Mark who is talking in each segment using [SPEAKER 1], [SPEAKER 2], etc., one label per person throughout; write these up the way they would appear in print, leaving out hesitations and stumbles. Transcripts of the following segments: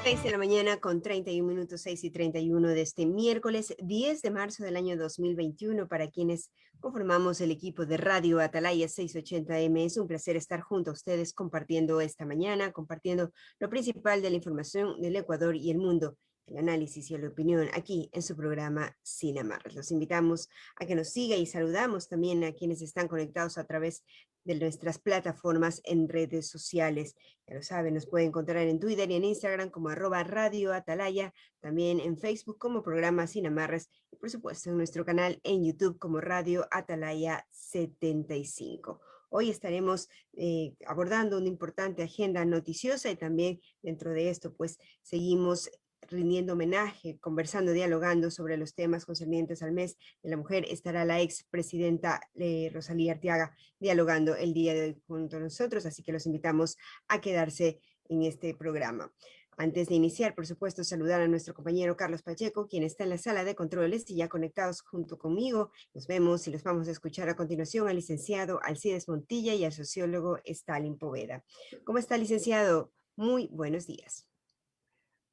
[SPEAKER 1] 6 de la mañana con 31 minutos, 6:31 de este miércoles 10 de marzo del año 2021. Para quienes conformamos el equipo de Radio Atalaya 680M, es un placer estar junto a ustedes compartiendo esta mañana, compartiendo lo principal de la información del Ecuador y el mundo, el análisis y la opinión aquí en su programa Sin Amarras. Los invitamos a que nos siga y saludamos también a quienes están conectados a través de nuestras plataformas en redes sociales. Ya lo saben, nos pueden encontrar en Twitter y en Instagram como @Radio Atalaya, también en Facebook como programa Sin Amarras y por supuesto en nuestro canal en YouTube como Radio Atalaya 75. Hoy estaremos abordando una importante agenda noticiosa y también dentro de esto pues seguimos rindiendo homenaje, conversando, dialogando sobre los temas concernientes al mes de la mujer. Estará la expresidenta Rosalía Arteaga dialogando el día de hoy junto a nosotros, así que los invitamos a quedarse en este programa. Antes de iniciar, por supuesto, saludar a nuestro compañero Carlos Pacheco, quien está en la sala de controles y ya conectados junto conmigo. Nos vemos y los vamos a escuchar a continuación al licenciado Alcides Montilla y al sociólogo Stalin Poveda. ¿Cómo está, licenciado? Muy buenos días.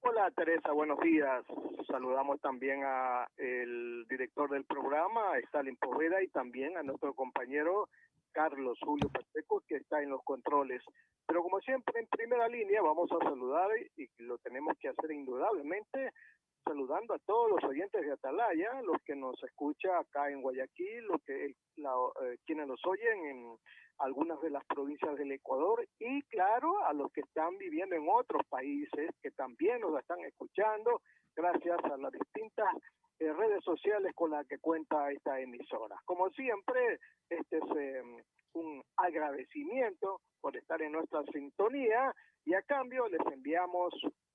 [SPEAKER 2] Hola Teresa, buenos días. Saludamos también a el director del programa, Stalin Poveda, y también a nuestro compañero Carlos Julio Pacheco, que está en los controles. Pero como siempre, en primera línea vamos a saludar, y lo tenemos que hacer indudablemente, saludando a todos los oyentes de Atalaya, los que nos escuchan acá en Guayaquil, quienes nos oyen en algunas de las provincias del Ecuador, y claro, a los que están viviendo en otros países que también nos están escuchando gracias a las distintas redes sociales con las que cuenta esta emisora. Como siempre, este es un agradecimiento por estar en nuestra sintonía y a cambio les enviamos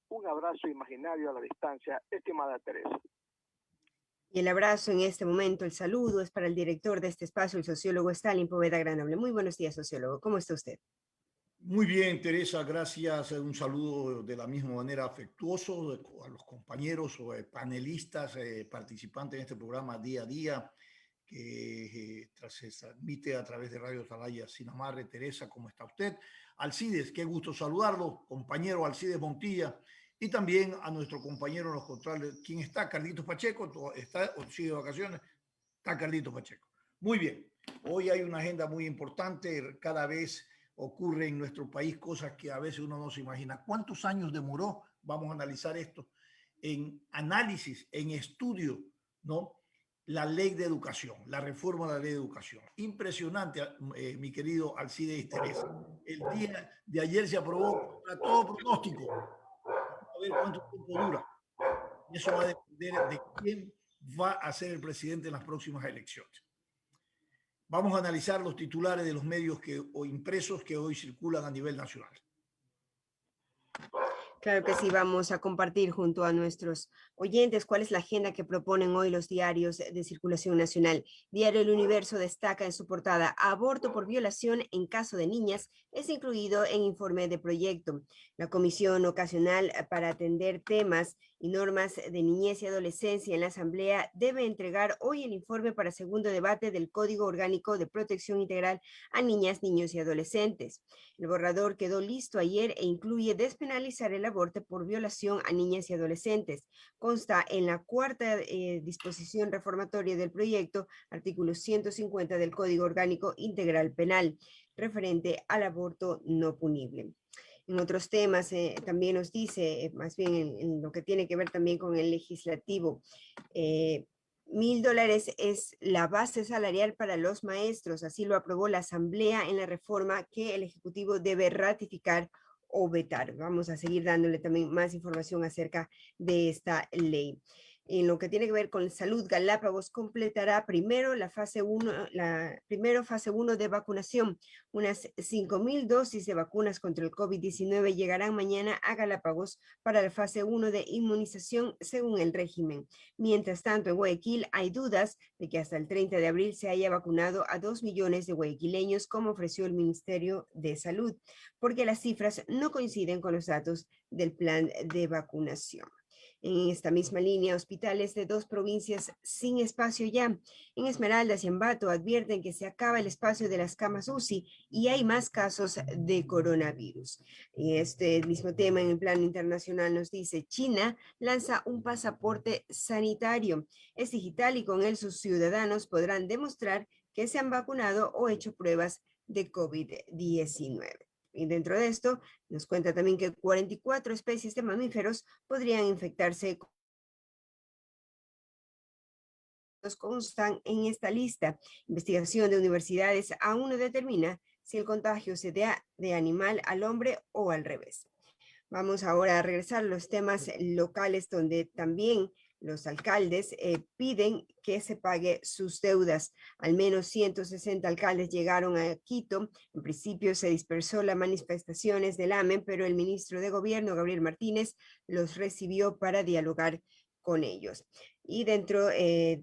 [SPEAKER 2] un abrazo imaginario a la distancia, estimada Teresa.
[SPEAKER 1] Y el abrazo en este momento, el saludo es para el director de este espacio, el sociólogo Stalin Poveda Granoble. Muy buenos días, sociólogo. ¿Cómo está usted?
[SPEAKER 3] Muy bien, Teresa, gracias. Un saludo de la misma manera afectuoso a los compañeros o panelistas participantes en este programa día a día que se transmite a través de Radio Atalaya Sin Amarre. Teresa, ¿cómo está usted? Alcides, qué gusto saludarlo, compañero Alcides Montilla, y también a nuestro compañero en los controles. ¿Quién está? Carlitos Pacheco. ¿Está o sigue de vacaciones? Está Carlitos Pacheco. Muy bien, hoy hay una agenda muy importante. Cada vez ocurre en nuestro país cosas que a veces uno no se imagina. ¿Cuántos años demoró? Vamos a analizar esto en análisis, en estudio, ¿no? La ley de educación, la reforma de la ley de educación. Impresionante, mi querido Alcides y Teresa. El día de ayer se aprobó contra todo pronóstico. Vamos a ver cuánto tiempo dura. Y eso va a depender de quién va a ser el presidente en las próximas elecciones. Vamos a analizar los titulares de los medios o impresos que hoy circulan a nivel nacional.
[SPEAKER 1] Claro que sí, vamos a compartir junto a nuestros oyentes cuál es la agenda que proponen hoy los diarios de circulación nacional. Diario El Universo destaca en su portada: aborto por violación en caso de niñas es incluido en informe de proyecto. La Comisión Ocasional para atender temas y normas de niñez y adolescencia en la Asamblea debe entregar hoy el informe para segundo debate del Código Orgánico de Protección Integral a Niñas, Niños y Adolescentes. El borrador quedó listo ayer e incluye despenalizar el aborto por violación a niñas y adolescentes. Consta en la cuarta disposición reformatoria del proyecto, artículo 150 del Código Orgánico Integral Penal, referente al aborto no punible. En otros temas también nos dice, más bien en lo que tiene que ver también con el legislativo, $1,000 es la base salarial para los maestros, así lo aprobó la Asamblea en la reforma que el Ejecutivo debe ratificar o vetar. Vamos a seguir dándole también más información acerca de esta ley. En lo que tiene que ver con salud, Galápagos completará primero la fase 1, fase 1 de vacunación. Unas 5,000 dosis de vacunas contra el COVID-19 llegarán mañana a Galápagos para la fase 1 de inmunización según el régimen. Mientras tanto, en Guayaquil hay dudas de que hasta el 30 de abril se haya vacunado a 2 millones de guayaquileños, como ofreció el Ministerio de Salud, porque las cifras no coinciden con los datos del plan de vacunación. En esta misma línea, hospitales de 2 provincias sin espacio ya. En Esmeraldas y Ambato advierten que se acaba el espacio de las camas UCI y hay más casos de coronavirus. Y este mismo tema en el plano internacional nos dice, China lanza un pasaporte sanitario. Es digital y con él sus ciudadanos podrán demostrar que se han vacunado o hecho pruebas de COVID-19. Y dentro de esto, nos cuenta también que 44 especies de mamíferos podrían infectarse, constan en esta lista. Investigación de universidades aún no determina si el contagio se da de animal al hombre o al revés. Vamos ahora a regresar a los temas locales donde también los alcaldes piden que se pague sus deudas. Al menos 160 alcaldes llegaron a Quito. En principio se dispersó las manifestaciones del AMEN, pero el ministro de Gobierno, Gabriel Martínez, los recibió para dialogar con ellos. Y dentro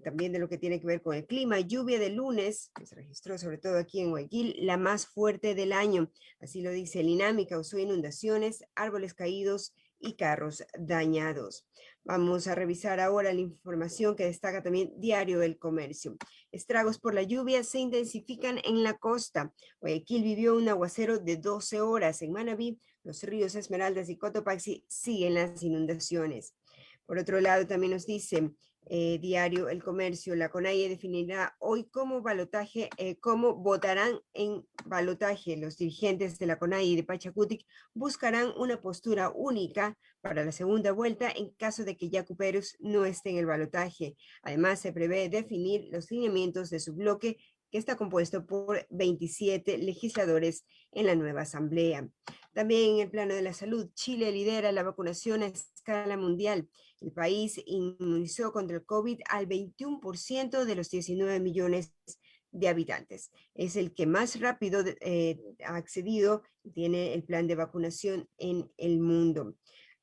[SPEAKER 1] también de lo que tiene que ver con el clima, lluvia de lunes, que se registró sobre todo aquí en Guayaquil, la más fuerte del año. Así lo dice el INAM, y causó inundaciones, árboles caídos y carros dañados. Vamos a revisar ahora la información que destaca también Diario El Comercio. Estragos por la lluvia se intensifican en la costa. Guayaquil vivió un aguacero de 12 horas. En Manabí, los ríos Esmeraldas y Cotopaxi siguen las inundaciones. Por otro lado, también nos dice Diario El Comercio, la CONAIE definirá hoy cómo votarán en balotaje. Los dirigentes de la CONAIE y de Pachacutic buscarán una postura única para la segunda vuelta en caso de que Yacu Pérez no esté en el balotaje. Además, se prevé definir los lineamientos de su bloque, que está compuesto por 27 legisladores en la nueva asamblea. También en el plano de la salud, Chile lidera la vacunación a escala mundial. El país inmunizó contra el COVID al 21% de los 19 millones de habitantes. Es el que más rápido ha accedido, tiene el plan de vacunación en el mundo.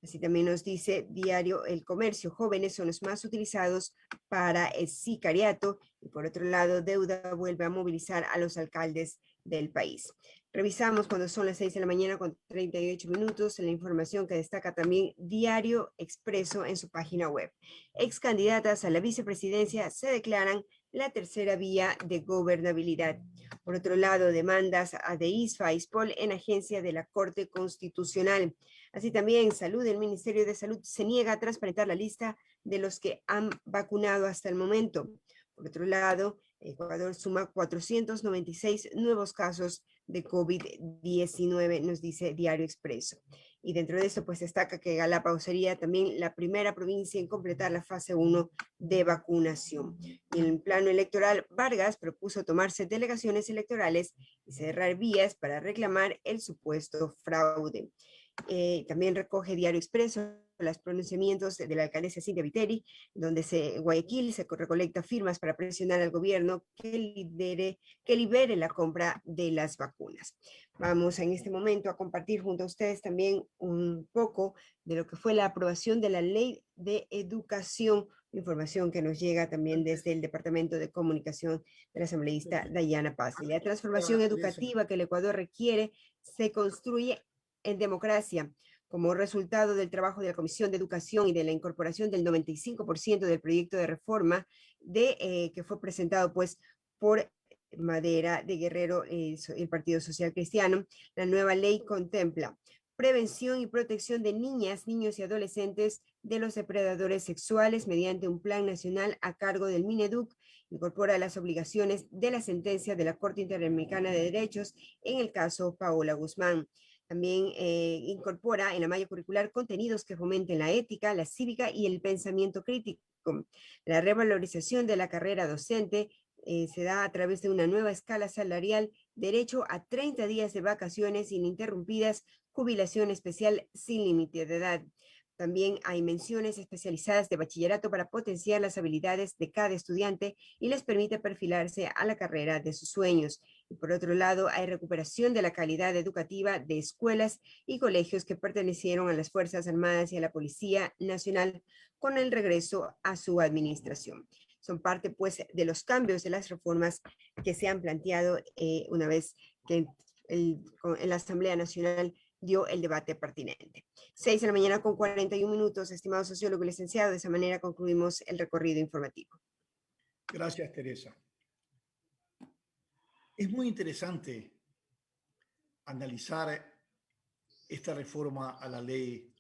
[SPEAKER 1] Así también nos dice Diario El Comercio, jóvenes son los más utilizados para el sicariato, y por otro lado, deuda vuelve a movilizar a los alcaldes del país. Revisamos cuando son las 6 de la mañana con 38 minutos la información que destaca también Diario Expreso en su página web. Ex candidatas a la vicepresidencia se declaran la tercera vía de gobernabilidad. Por otro lado, demandas a de ISFA, ISPOL en agencia de la Corte Constitucional. Así también, Salud, el Ministerio de Salud se niega a transparentar la lista de los que han vacunado hasta el momento. Por otro lado, Ecuador suma 496 nuevos casos de COVID-19, nos dice Diario Expreso. Y dentro de esto, pues destaca que Galápagos sería también la primera provincia en completar la fase 1 de vacunación. Y en el plano electoral, Vargas propuso tomarse delegaciones electorales y cerrar vías para reclamar el supuesto fraude. También recoge Diario Expreso los pronunciamientos de la alcaldesa Cintia Viteri, donde Guayaquil se recolecta firmas para presionar al gobierno que libere la compra de las vacunas. Vamos en este momento a compartir junto a ustedes también un poco de lo que fue la aprobación de la Ley de Educación, información que nos llega también desde el Departamento de Comunicación de la asambleísta Dayana Paz. La transformación educativa que el Ecuador requiere se construye en democracia, como resultado del trabajo de la Comisión de Educación y de la incorporación del 95% del proyecto de reforma que fue presentado pues por Madera de Guerrero, el Partido Social Cristiano. La nueva ley contempla prevención y protección de niñas, niños y adolescentes de los depredadores sexuales mediante un plan nacional a cargo del Mineduc. Incorpora las obligaciones de la sentencia de la Corte Interamericana de Derechos en el caso Paola Guzmán. También incorpora en la malla curricular contenidos que fomenten la ética, la cívica y el pensamiento crítico. La revalorización de la carrera docente se da a través de una nueva escala salarial, derecho a 30 días de vacaciones ininterrumpidas, jubilación especial sin límite de edad. También hay menciones especializadas de bachillerato para potenciar las habilidades de cada estudiante y les permite perfilarse a la carrera de sus sueños. Y por otro lado, hay recuperación de la calidad educativa de escuelas y colegios que pertenecieron a las Fuerzas Armadas y a la Policía Nacional con el regreso a su administración. Son parte, pues, de los cambios de las reformas que se han planteado una vez que en la Asamblea Nacional dio el debate pertinente. 6 de la mañana con 41 minutos, estimado sociólogo y licenciado. De esa manera concluimos el recorrido informativo.
[SPEAKER 3] Gracias, Teresa. Es muy interesante analizar esta reforma a la ley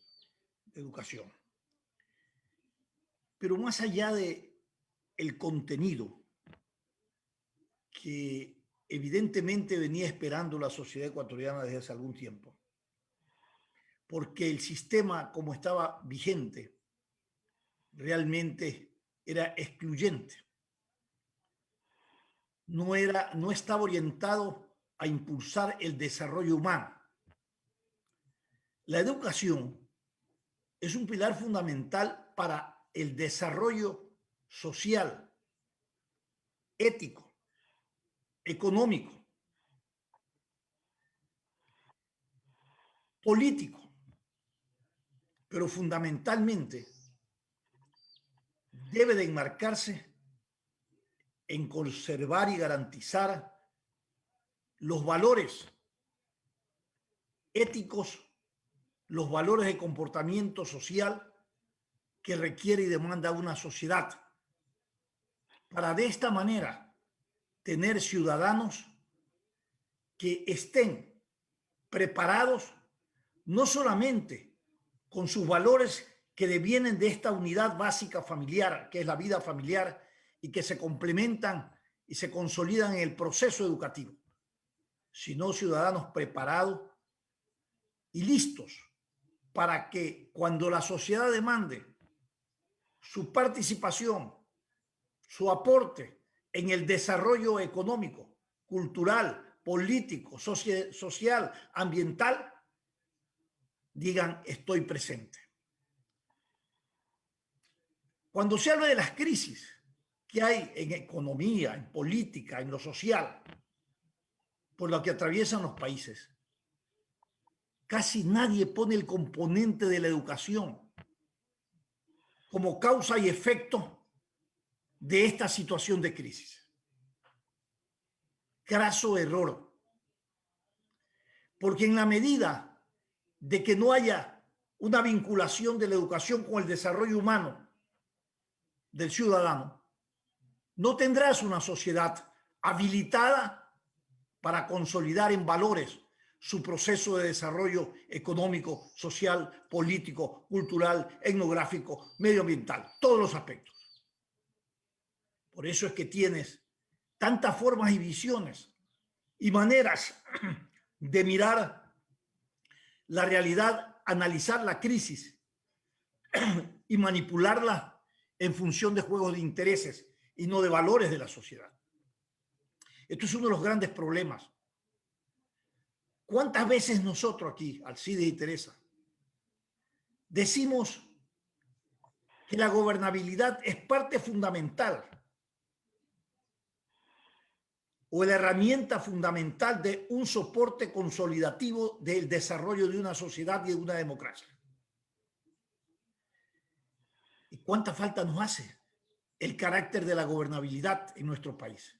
[SPEAKER 3] de educación. Pero más allá de el contenido que evidentemente venía esperando la sociedad ecuatoriana desde hace algún tiempo, porque el sistema como estaba vigente realmente era excluyente. No estaba orientado a impulsar el desarrollo humano. La educación es un pilar fundamental para el desarrollo social, ético, económico, político, pero fundamentalmente debe de enmarcarse en conservar y garantizar los valores éticos, los valores de comportamiento social que requiere y demanda una sociedad, para de esta manera tener ciudadanos que estén preparados no solamente con sus valores que devienen de esta unidad básica familiar, que es la vida familiar, y que se complementan y se consolidan en el proceso educativo, sino ciudadanos preparados y listos para que cuando la sociedad demande su participación, su aporte en el desarrollo económico, cultural, político, social, ambiental, digan estoy presente. Cuando se habla de las crisis que hay en economía, en política, en lo social, por lo que atraviesan los países, casi nadie pone el componente de la educación como causa y efecto de esta situación de crisis. Craso error. Porque en la medida de que no haya una vinculación de la educación con el desarrollo humano del ciudadano, no tendrás una sociedad habilitada para consolidar en valores su proceso de desarrollo económico, social, político, cultural, etnográfico, medioambiental, todos los aspectos. Por eso es que tienes tantas formas y visiones y maneras de mirar la realidad, analizar la crisis y manipularla en función de juegos de intereses y no de valores de la sociedad. Esto es uno de los grandes problemas. ¿Cuántas veces nosotros aquí, Alcides y Teresa, decimos que la gobernabilidad es parte fundamental o la herramienta fundamental de un soporte consolidativo del desarrollo de una sociedad y de una democracia? ¿Y cuánta falta nos hace el carácter de la gobernabilidad en nuestro país?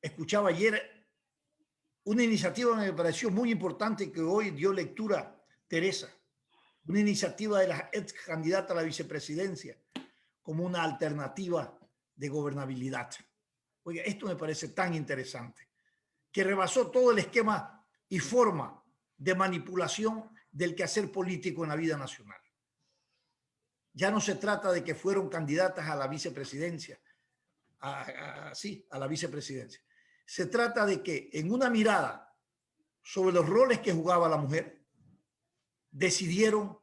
[SPEAKER 3] Escuchaba ayer una iniciativa que me pareció muy importante que hoy dio lectura Teresa, una iniciativa de la ex candidata a la vicepresidencia como una alternativa de gobernabilidad. Oiga, esto me parece tan interesante, que rebasó todo el esquema y forma de manipulación del quehacer político en la vida nacional. Ya no se trata de que fueron candidatas a la vicepresidencia, a la vicepresidencia. Se trata de que en una mirada sobre los roles que jugaba la mujer, decidieron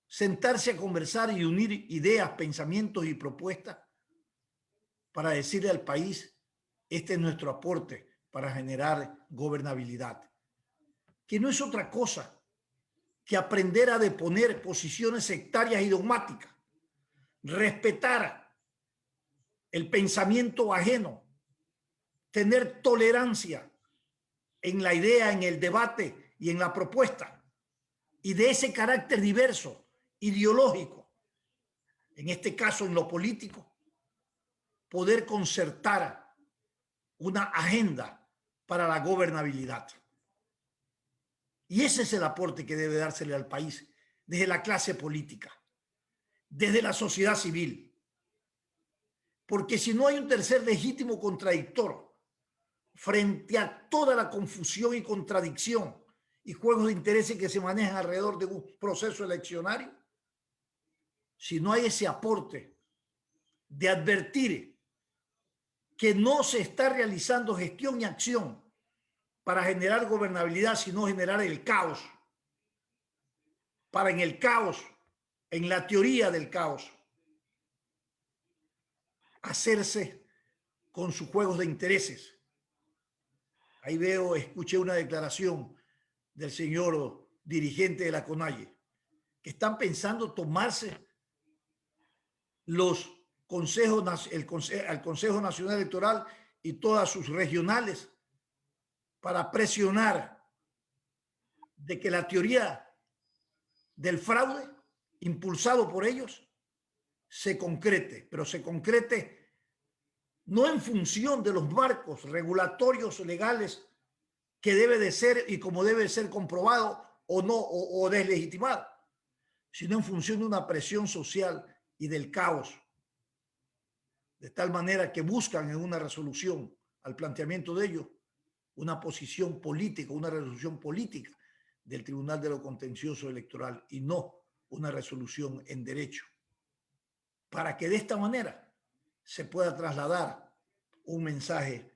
[SPEAKER 3] sentarse a conversar y unir ideas, pensamientos y propuestas para decirle al país: este es nuestro aporte para generar gobernabilidad, que no es otra cosa que aprender a deponer posiciones sectarias y dogmáticas, respetar el pensamiento ajeno, tener tolerancia en la idea, en el debate y en la propuesta, y de ese carácter diverso, ideológico, en este caso en lo político, poder concertar una agenda para la gobernabilidad. Y ese es el aporte que debe dársele al país desde la clase política, desde la sociedad civil. Porque si no hay un tercer legítimo contradictor frente a toda la confusión y contradicción y juegos de intereses que se manejan alrededor de un proceso eleccionario, si no hay ese aporte de advertir que no se está realizando gestión y acción para generar gobernabilidad, sino generar el caos, para en el caos, en la teoría del caos, hacerse con sus juegos de intereses. Ahí veo, escuché una declaración del señor dirigente de la CONAIE, que están pensando tomarse los consejos, al Consejo Nacional Electoral y todas sus regionales para presionar de que la teoría del fraude impulsado por ellos se concrete, pero se concrete no en función de los marcos regulatorios legales que debe de ser y como debe ser comprobado o no, o deslegitimado, sino en función de una presión social y del caos, de tal manera que buscan en una resolución al planteamiento de ellos una posición política, una resolución política del Tribunal de lo Contencioso Electoral y no una resolución en derecho, para que de esta manera se pueda trasladar un mensaje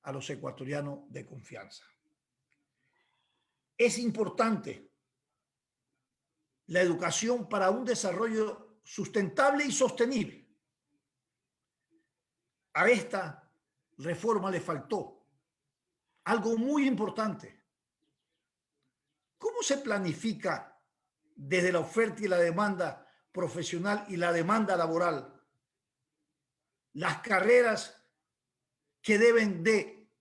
[SPEAKER 3] a los ecuatorianos de confianza. Es importante la educación para un desarrollo sustentable y sostenible. A esta reforma le faltó algo muy importante. ¿Cómo se planifica desde la oferta y la demanda profesional y la demanda laboral las carreras que deben de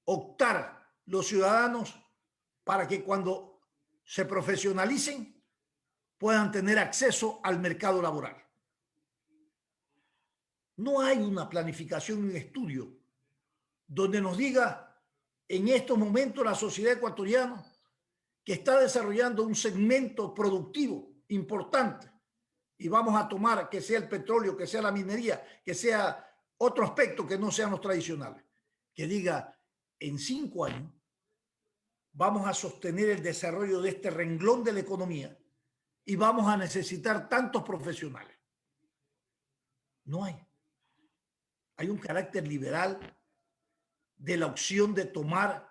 [SPEAKER 3] optar los ciudadanos para que cuando se profesionalicen puedan tener acceso al mercado laboral? No hay una planificación, un estudio donde nos diga en estos momentos la sociedad ecuatoriana que está desarrollando un segmento productivo importante y vamos a tomar que sea el petróleo, que sea la minería, que sea otro aspecto que no sean los tradicionales, que diga en 5 años vamos a sostener el desarrollo de este renglón de la economía y vamos a necesitar tantos profesionales. No hay. Hay un carácter liberal de la opción de tomar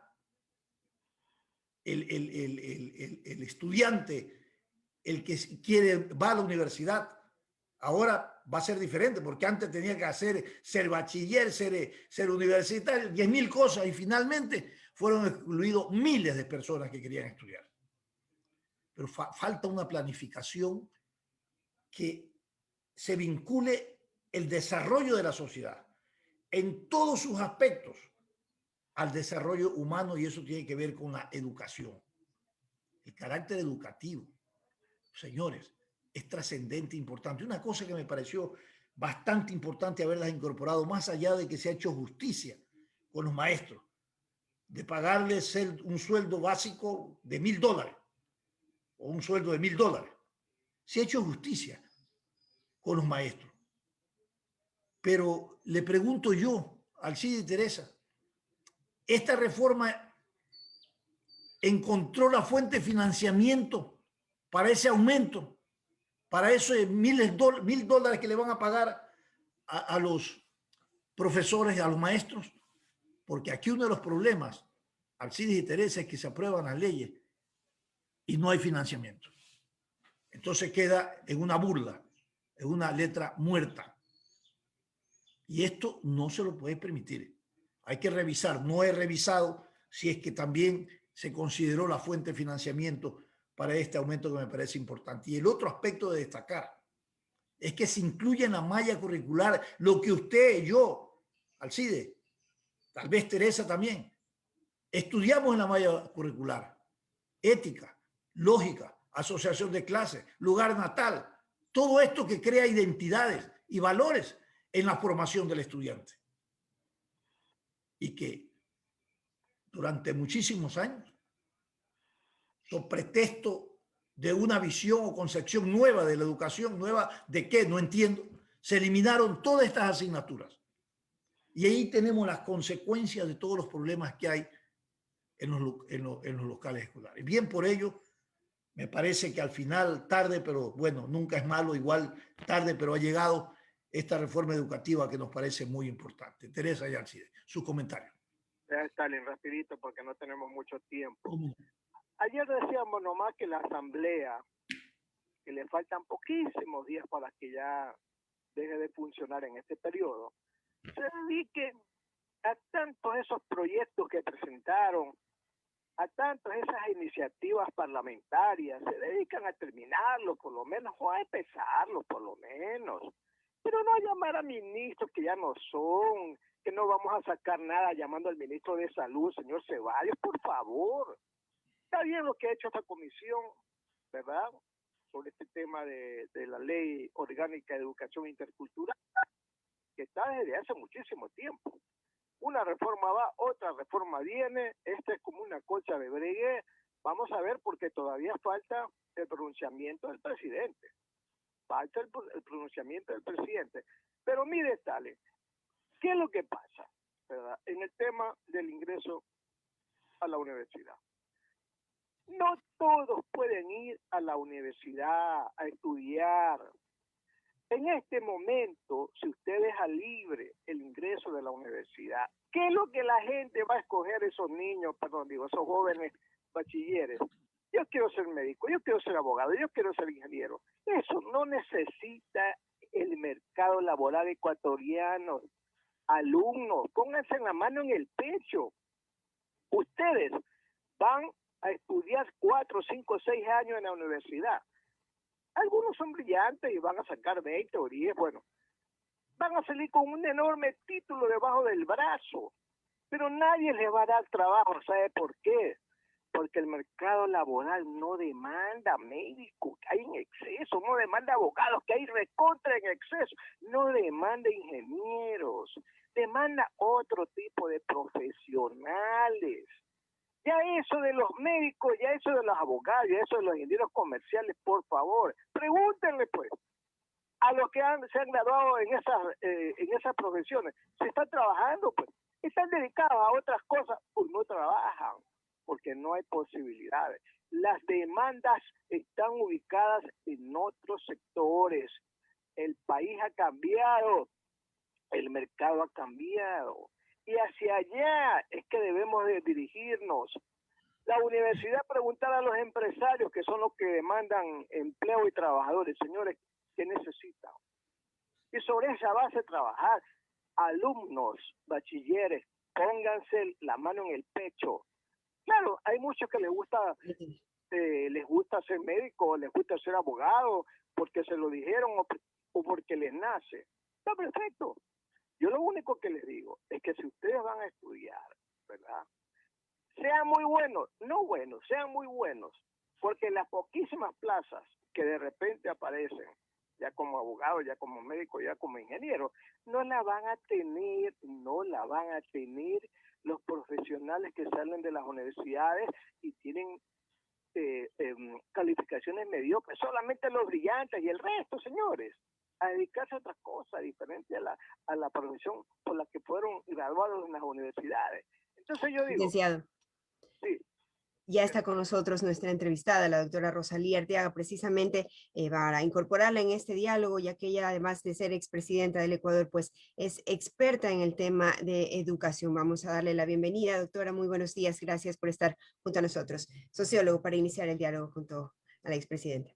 [SPEAKER 3] el estudiante, el que va a la universidad. Ahora va a ser diferente, porque antes tenía que ser bachiller, ser universitario, 10.000 cosas, y finalmente fueron excluidos miles de personas que querían estudiar. Pero falta una planificación que se vincule el desarrollo de la sociedad en todos sus aspectos al desarrollo humano, y eso tiene que ver con la educación. El carácter educativo, señores, es trascendente, importante. Una cosa que me pareció bastante importante haberlas incorporado, más allá de que se ha hecho justicia con los maestros, de pagarles un sueldo básico de $1.000 o un sueldo de $1.000. Se ha hecho justicia con los maestros. Pero le pregunto yo, Alcides y Teresa, ¿esta reforma encontró la fuente de financiamiento para ese aumento, para esos $1.000 que le van a pagar a los profesores, a los maestros? Porque aquí uno de los problemas, Alcides y Teresa, es que se aprueban las leyes y no hay financiamiento. Entonces queda en una burla, en una letra muerta. Y esto no se lo puede permitir. Hay que revisar. No he revisado si es que también se consideró la fuente de financiamiento para este aumento que me parece importante. Y el otro aspecto de destacar es que se incluye en la malla curricular lo que usted, yo, Alcides, tal vez Teresa también, estudiamos en la malla curricular: ética, lógica, asociación de clases, lugar natal, todo esto que crea identidades y valores en la formación del estudiante. Y que durante muchísimos años sobre pretexto de una visión o concepción nueva de la educación, nueva de qué, no entiendo, se eliminaron todas estas asignaturas. Y ahí tenemos las consecuencias de todos los problemas que hay en los locales escolares. Bien por ello, me parece que al final, tarde, pero bueno, nunca es malo, igual tarde, pero ha llegado esta reforma educativa que nos parece muy importante. Teresa y Alcide, sus comentarios.
[SPEAKER 2] Stalin, rapidito porque no tenemos mucho tiempo.
[SPEAKER 3] ¿Cómo?
[SPEAKER 2] Ayer decíamos nomás que la asamblea, que le faltan poquísimos días para que ya deje de funcionar en este periodo, se dedique a tantos esos proyectos que presentaron, a tantas esas iniciativas parlamentarias, se dedican a terminarlo por lo menos, o a empezarlo por lo menos, pero no a llamar a ministros que ya no son, que no vamos a sacar nada llamando al ministro de Salud, señor Ceballos, por favor. Está bien lo que ha hecho esta comisión, ¿verdad?, sobre este tema de la Ley Orgánica de Educación Intercultural, que está desde hace muchísimo tiempo. Una reforma va, otra reforma viene, esta es como una colcha de breguet. Vamos a ver, porque todavía falta el pronunciamiento del presidente. Falta el pronunciamiento del presidente. Pero mire, Stalin, ¿qué es lo que pasa, ¿verdad?, en el tema del ingreso a la universidad? No todos pueden ir a la universidad a estudiar. En este momento, si usted deja libre el ingreso de la universidad, ¿qué es lo que la gente va a escoger esos niños, esos jóvenes bachilleres? Yo quiero ser médico, yo quiero ser abogado, yo quiero ser ingeniero. Eso no necesita el mercado laboral ecuatoriano. Alumnos, pónganse la mano en el pecho. Ustedes van a estudiar 4, 5, 6 años en la universidad. Algunos son brillantes y van a sacar 20 o 10, bueno, van a salir con un enorme título debajo del brazo, pero nadie les va a dar trabajo. ¿Sabe por qué? Porque el mercado laboral no demanda médicos, que hay en exceso, no demanda abogados, que hay recontra en exceso, no demanda ingenieros, demanda otro tipo de profesionales. Ya eso de los médicos, ya eso de los abogados, ya eso de los ingenieros comerciales, por favor, pregúntenle pues a los que se han graduado en esas profesiones. ¿Se están trabajando? Pues están dedicados a otras cosas, pues no trabajan, porque no hay posibilidades. Las demandas están ubicadas en otros sectores. El país ha cambiado, el mercado ha cambiado. Y hacia allá es que debemos de dirigirnos. La universidad preguntar a los empresarios, que son los que demandan empleo y trabajadores, señores, ¿qué necesitan? Y sobre esa base trabajar. Alumnos, bachilleres, pónganse la mano en el pecho. Claro, hay muchos que les gusta ser médico, les gusta ser abogado, porque se lo dijeron o porque les nace. Está perfecto. Yo lo único que les digo es que si ustedes van a estudiar, ¿verdad?, sean muy buenos, no buenos, sean muy buenos, porque las poquísimas plazas que de repente aparecen, ya como abogado, ya como médico, ya como ingeniero, no la van a tener los profesionales que salen de las universidades y tienen calificaciones mediocres, solamente los brillantes y el resto, señores, a dedicarse a otras cosas diferentes a la profesión por la que fueron graduados en las universidades. Entonces yo digo...
[SPEAKER 1] Licenciado.
[SPEAKER 2] Sí.
[SPEAKER 1] Ya está con nosotros nuestra entrevistada, la doctora Rosalía Arteaga, precisamente para incorporarla en este diálogo, ya que ella, además de ser expresidenta del Ecuador, pues es experta en el tema de educación. Vamos a darle la bienvenida, doctora. Muy buenos días. Gracias por estar junto a nosotros. Sociólogo, para iniciar el diálogo junto a la expresidenta.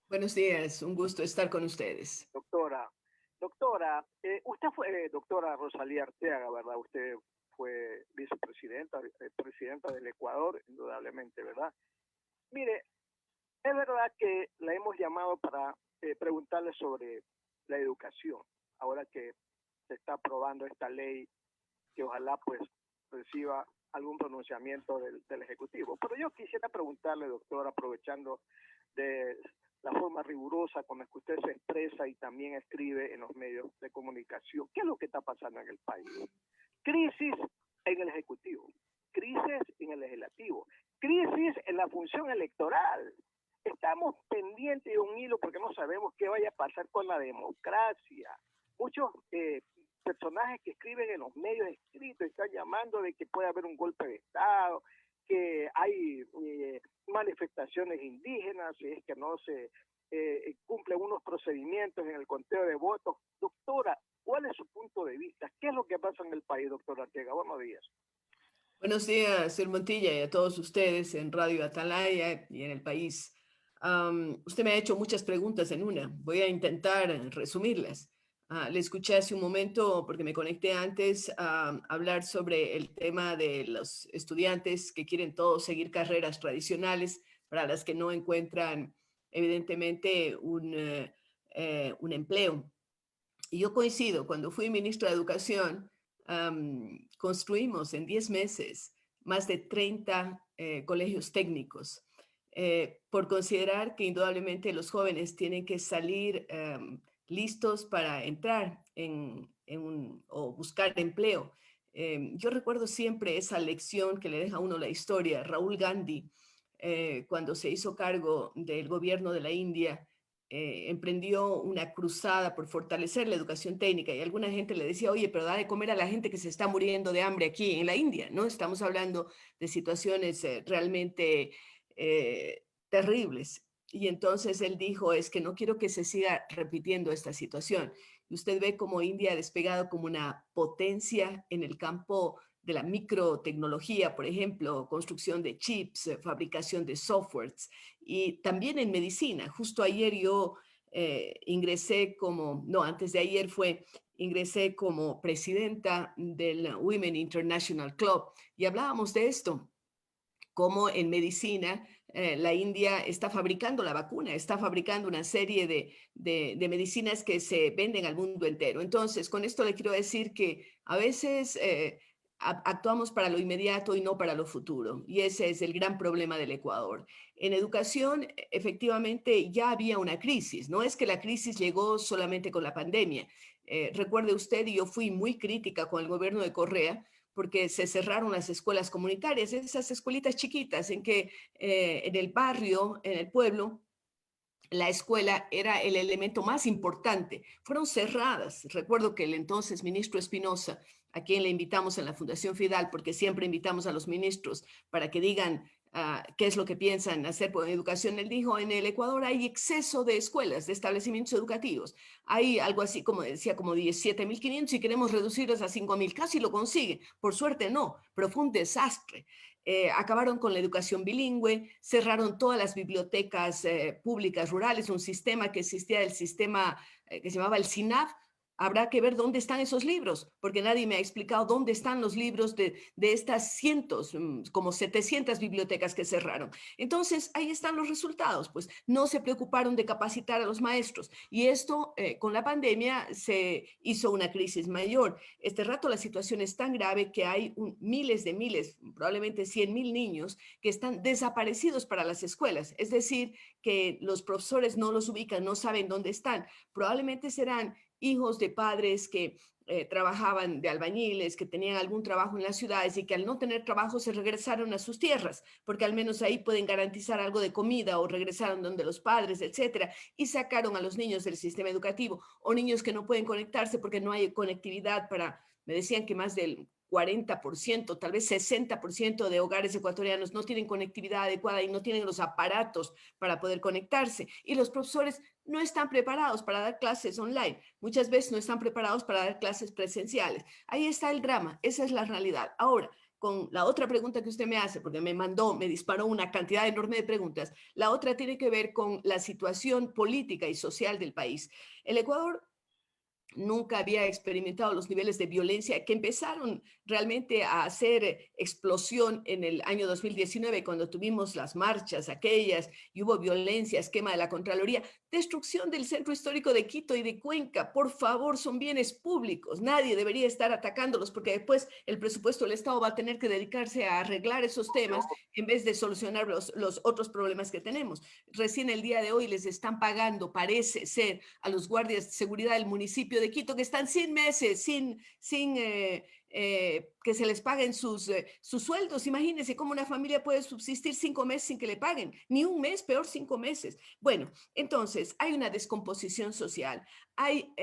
[SPEAKER 4] Buenos días, un gusto estar con ustedes.
[SPEAKER 2] Doctora, usted fue doctora Rosalía Arteaga, ¿verdad? Usted fue vicepresidenta, presidenta del Ecuador, indudablemente, ¿verdad? Mire, es verdad que la hemos llamado para preguntarle sobre la educación, ahora que se está aprobando esta ley, que ojalá pues reciba algún pronunciamiento del Ejecutivo. Pero yo quisiera preguntarle, doctora, aprovechando de la forma rigurosa con la que usted se expresa y también escribe en los medios de comunicación, ¿qué es lo que está pasando en el país? Crisis en el Ejecutivo, crisis en el Legislativo, crisis en la función electoral. Estamos pendientes de un hilo porque no sabemos qué vaya a pasar con la democracia. Muchos personajes que escriben en los medios escritos están llamando de que puede haber un golpe de Estado, que hay manifestaciones indígenas, si es que no se cumplen unos procedimientos en el conteo de votos. Doctora, ¿cuál es su punto de vista? ¿Qué es lo que pasa en el país, doctora Ortega? Buenos días.
[SPEAKER 4] Buenos días, señor Montilla, y a todos ustedes en Radio Atalaya y en el país. Usted me ha hecho muchas preguntas en una. Voy a intentar resumirlas. Le escuché hace un momento, porque me conecté antes, a hablar sobre el tema de los estudiantes que quieren todos seguir carreras tradicionales para las que no encuentran, evidentemente, un empleo. Y yo coincido, cuando fui ministra de Educación, construimos en 10 meses más de 30 colegios técnicos, por considerar que indudablemente los jóvenes tienen que salir listos para entrar o buscar empleo. Yo recuerdo siempre esa lección que le deja a uno la historia. Raúl Gandhi, cuando se hizo cargo del gobierno de la India, emprendió una cruzada por fortalecer la educación técnica, y alguna gente le decía, oye, pero da de comer a la gente que se está muriendo de hambre aquí en la India, ¿no? Estamos hablando de situaciones realmente terribles. Y entonces él dijo, es que no quiero que se siga repitiendo esta situación. Y usted ve cómo India ha despegado como una potencia en el campo de la microtecnología, por ejemplo, construcción de chips, fabricación de softwares, y también en medicina. Justo ayer yo antes de ayer ingresé como presidenta del Women International Club, y hablábamos de esto, cómo en medicina la India está fabricando la vacuna, está fabricando una serie de medicinas que se venden al mundo entero. Entonces, con esto le quiero decir que a veces actuamos para lo inmediato y no para lo futuro. Y ese es el gran problema del Ecuador. En educación, efectivamente, ya había una crisis. No es que la crisis llegó solamente con la pandemia. Recuerde usted, y yo fui muy crítica con el gobierno de Correa, porque se cerraron las escuelas comunitarias, esas escuelitas chiquitas en que en el barrio, en el pueblo, la escuela era el elemento más importante. Fueron cerradas. Recuerdo que el entonces ministro Espinosa, a quien le invitamos en la Fundación Fidal, porque siempre invitamos a los ministros para que digan qué es lo que piensan hacer por educación, él dijo, en el Ecuador hay exceso de escuelas, de establecimientos educativos. Hay algo así, como decía, como 17.500 y queremos reducirlas a 5.000. Casi lo consigue. Por suerte no, pero fue un desastre. Acabaron con la educación bilingüe, cerraron todas las bibliotecas públicas rurales, un sistema que existía, el sistema que se llamaba el SINAF. Habrá que ver dónde están esos libros, porque nadie me ha explicado dónde están los libros de estas cientos, como 700 bibliotecas que cerraron. Entonces, ahí están los resultados, pues no se preocuparon de capacitar a los maestros, y esto con la pandemia se hizo una crisis mayor. Este rato la situación es tan grave que hay miles, probablemente 100.000 niños que están desaparecidos para las escuelas, es decir, que los profesores no los ubican, no saben dónde están. Probablemente serán hijos de padres que trabajaban de albañiles, que tenían algún trabajo en las ciudades y que al no tener trabajo se regresaron a sus tierras, porque al menos ahí pueden garantizar algo de comida, o regresaron donde los padres, etcétera, y sacaron a los niños del sistema educativo, o niños que no pueden conectarse porque no hay conectividad me decían que más del 40%, tal vez 60% de hogares ecuatorianos no tienen conectividad adecuada y no tienen los aparatos para poder conectarse. Y los profesores no están preparados para dar clases online. Muchas veces no están preparados para dar clases presenciales. Ahí está el drama. Esa es la realidad. Ahora, con la otra pregunta que usted me hace, porque me disparó una cantidad enorme de preguntas, la otra tiene que ver con la situación política y social del país. El Ecuador nunca había experimentado los niveles de violencia que empezaron realmente a hacer explosión en el año 2019, cuando tuvimos las marchas aquellas y hubo violencia, esquema de la Contraloría, destrucción del centro histórico de Quito y de Cuenca. Por favor, son bienes públicos, nadie debería estar atacándolos, porque después el presupuesto del Estado va a tener que dedicarse a arreglar esos temas en vez de solucionar los otros problemas que tenemos. Recién el día de hoy les están pagando, parece ser, a los guardias de seguridad del municipio de Quito, que están 100 meses sin que se les paguen sus sueldos. Imagínense cómo una familia puede subsistir 5 meses sin que le paguen, ni un mes, peor 5 meses. Bueno, entonces hay una descomposición social, hay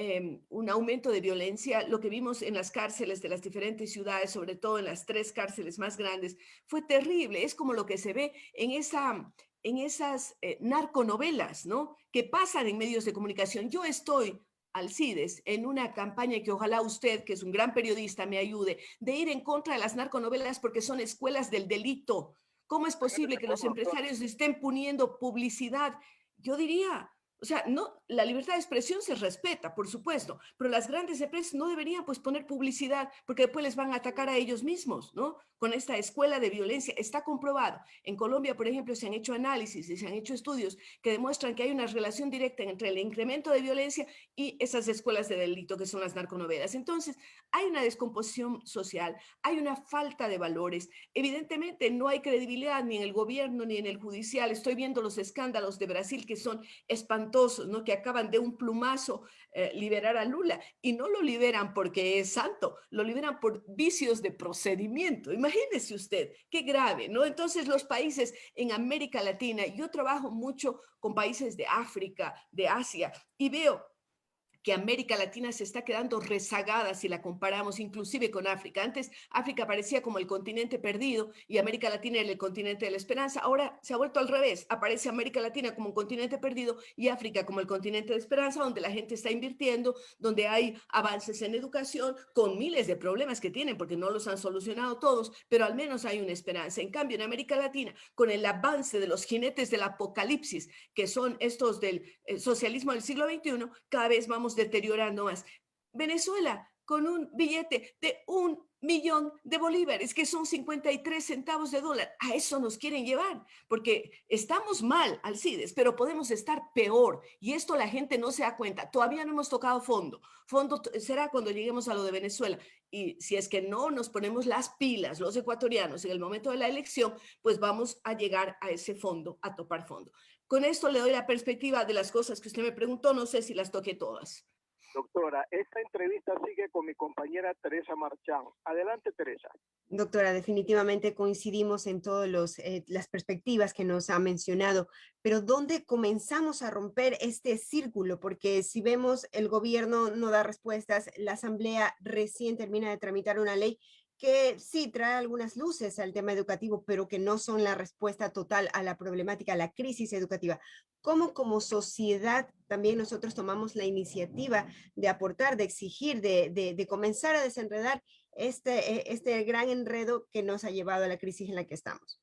[SPEAKER 4] un aumento de violencia. Lo que vimos en las cárceles de las diferentes ciudades, sobre todo en las 3 cárceles más grandes, fue terrible. Es como lo que se ve en esas narconovelas, ¿no? Que pasan en medios de comunicación. Yo estoy, Alcides, en una campaña que ojalá usted, que es un gran periodista, me ayude, de ir en contra de las narconovelas porque son escuelas del delito. ¿Cómo es posible que los empresarios estén poniendo publicidad? Yo diría, o sea, no, la libertad de expresión se respeta, por supuesto, pero las grandes empresas no deberían pues poner publicidad porque después les van a atacar a ellos mismos, ¿no? Con esta escuela de violencia. Está comprobado. En Colombia, por ejemplo, se han hecho análisis y se han hecho estudios que demuestran que hay una relación directa entre el incremento de violencia y esas escuelas de delito que son las narconovelas. Entonces, hay una descomposición social, hay una falta de valores. Evidentemente, no hay credibilidad ni en el gobierno ni en el judicial. Estoy viendo los escándalos de Brasil que son espantosos, ¿no? Que acaban de un plumazo liberar a Lula y no lo liberan porque es santo, lo liberan por vicios de procedimiento. Imagínese usted, qué grave, ¿no? Entonces los países en América Latina, yo trabajo mucho con países de África, de Asia, y veo que América Latina se está quedando rezagada si la comparamos inclusive con África. Antes África parecía como el continente perdido y América Latina era el continente de la esperanza. Ahora se ha vuelto al revés. Aparece América Latina como un continente perdido y África como el continente de esperanza, donde la gente está invirtiendo, donde hay avances en educación, con miles de problemas que tienen porque no los han solucionado todos, pero al menos hay una esperanza. En cambio, en América Latina, con el avance de los jinetes del apocalipsis, que son estos del socialismo del siglo XXI, cada vez vamos deteriorando más. Venezuela, con un billete de 1.000.000 de bolívares, que son 53 centavos de dólar, a eso nos quieren llevar, porque estamos mal, Alcides, pero podemos estar peor, y esto la gente no se da cuenta. Todavía no hemos tocado fondo. Fondo será cuando lleguemos a lo de Venezuela, y si es que no nos ponemos las pilas, los ecuatorianos, en el momento de la elección, pues vamos a llegar a ese fondo, a topar fondo. Con esto le doy la perspectiva de las cosas que usted me preguntó, no sé si las toqué todas.
[SPEAKER 2] Doctora, esta entrevista sigue con mi compañera Teresa Marchán. Adelante, Teresa.
[SPEAKER 1] Doctora, definitivamente coincidimos en todas las perspectivas que nos ha mencionado, pero ¿dónde comenzamos a romper este círculo? Porque si vemos el gobierno no da respuestas, la Asamblea recién termina de tramitar una ley que sí trae algunas luces al tema educativo, pero que no son la respuesta total a la problemática, a la crisis educativa. ¿Cómo como sociedad también nosotros tomamos la iniciativa de aportar, de exigir, de comenzar a desenredar este gran enredo que nos ha llevado a la crisis en la que estamos?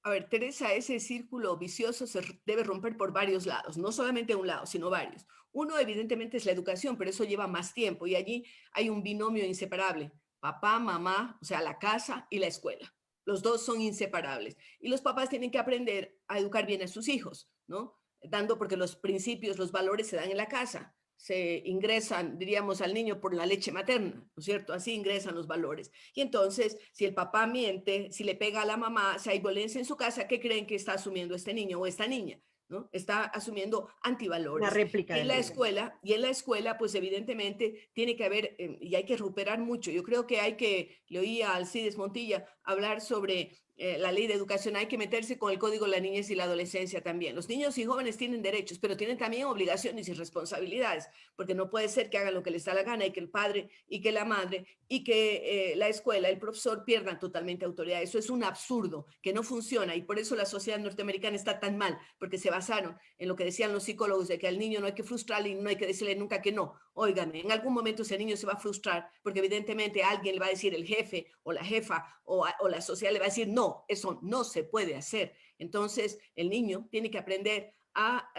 [SPEAKER 4] A ver, Teresa, ese círculo vicioso se debe romper por varios lados, no solamente un lado, sino varios. Uno, evidentemente, es la educación, pero eso lleva más tiempo y allí hay un binomio inseparable, papá, mamá, o sea, la casa y la escuela. Los dos son inseparables y los papás tienen que aprender a educar bien a sus hijos, ¿no? Dando porque los principios, los valores se dan en la casa, se ingresan, diríamos, al niño por la leche materna, ¿no es cierto? Así ingresan los valores. Y entonces, si el papá miente, si le pega a la mamá, si hay violencia en su casa, ¿qué creen que está asumiendo este niño o esta niña? ¿No? Está asumiendo
[SPEAKER 1] Una
[SPEAKER 4] antivalores.
[SPEAKER 1] réplica de la vida.
[SPEAKER 4] Y en la escuela, pues evidentemente tiene que haber, y hay que recuperar mucho. Yo creo que le oí a Alcides Montilla hablar sobre la ley de educación, hay que meterse con el código de la niñez y la adolescencia también. Los niños y jóvenes tienen derechos, pero tienen también obligaciones y responsabilidades, porque no puede ser que hagan lo que les da la gana y que el padre y que la madre y que la escuela, el profesor pierdan totalmente autoridad. Eso es un absurdo que no funciona y por eso la sociedad norteamericana está tan mal, porque se basaron en lo que decían los psicólogos de que al niño no hay que frustrarle y no hay que decirle nunca que no. Óigame, en algún momento ese niño se va a frustrar porque evidentemente alguien le va a decir, el jefe o la jefa o la sociedad le va a decir, no, eso no se puede hacer. Entonces el niño tiene que aprender a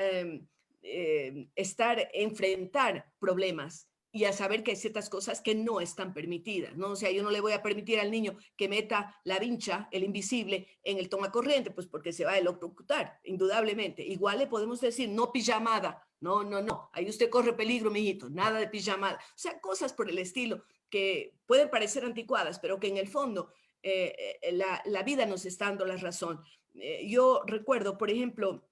[SPEAKER 4] enfrentar problemas y a saber que hay ciertas cosas que no están permitidas, ¿no? O sea, yo no le voy a permitir al niño que meta la vincha, el invisible, en el tomacorriente, pues porque se va a electrocutar, indudablemente. Igual le podemos decir, no pijamada, no, no, no, ahí usted corre peligro, mijito, nada de pijamada. O sea, cosas por el estilo que pueden parecer anticuadas, pero que en el fondo la vida nos está dando la razón. Yo recuerdo, por ejemplo,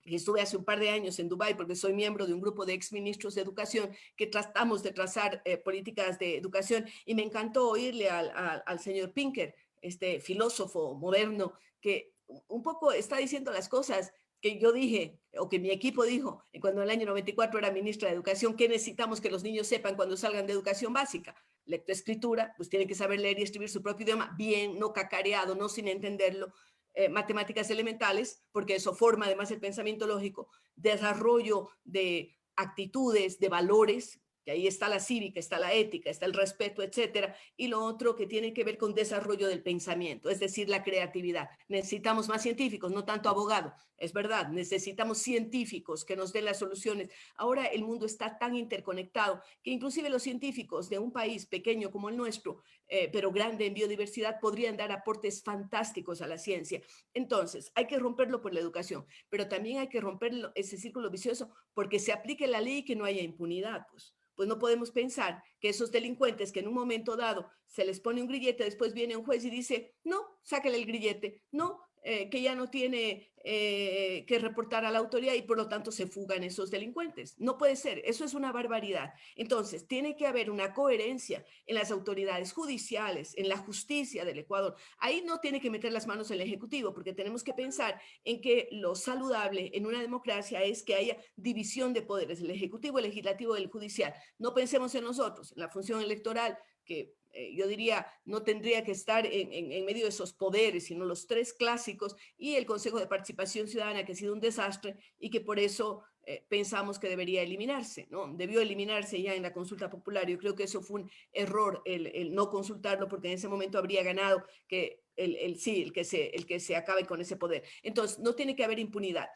[SPEAKER 4] Y estuve hace un par de años en Dubái porque soy miembro de un grupo de exministros de educación que tratamos de trazar políticas de educación, y me encantó oírle al señor Pinker, este filósofo moderno, que un poco está diciendo las cosas que yo dije, o que mi equipo dijo, cuando en el año 94 era ministra de Educación, que necesitamos que los niños sepan cuando salgan de educación básica. Lectoescritura, pues tienen que saber leer y escribir su propio idioma, bien, no cacareado, no sin entenderlo. Matemáticas elementales, porque eso forma además el pensamiento lógico, desarrollo de actitudes, de valores, que ahí está la cívica, está la ética, está el respeto, etcétera, y lo otro que tiene que ver con desarrollo del pensamiento, es decir, la creatividad. Necesitamos más científicos, no tanto abogados, es verdad, necesitamos científicos que nos den las soluciones. Ahora el mundo está tan interconectado que inclusive los científicos de un país pequeño como el nuestro, pero grande en biodiversidad, podrían dar aportes fantásticos a la ciencia. Entonces, hay que romperlo por la educación, pero también hay que romper ese círculo vicioso porque se aplique la ley y que no haya impunidad, pues no podemos pensar que esos delincuentes que en un momento dado se les pone un grillete, después viene un juez y dice, no, sáquele el grillete, no, que ya no tiene que reportar a la autoridad y por lo tanto se fugan esos delincuentes. No puede ser, eso es una barbaridad. Entonces, tiene que haber una coherencia en las autoridades judiciales, en la justicia del Ecuador. Ahí no tiene que meter las manos el Ejecutivo, porque tenemos que pensar en que lo saludable en una democracia es que haya división de poderes, el Ejecutivo, el Legislativo y el Judicial. No pensemos en nosotros, en la función electoral, que yo diría no tendría que estar en medio de esos poderes, sino los tres clásicos y el Consejo de Participación Ciudadana, que ha sido un desastre y que por eso pensamos que debería eliminarse, ¿no? Debió eliminarse ya en la consulta popular. Yo creo que eso fue un error, el no consultarlo, porque en ese momento habría ganado que el que se acabe con ese poder. Entonces, no tiene que haber impunidad.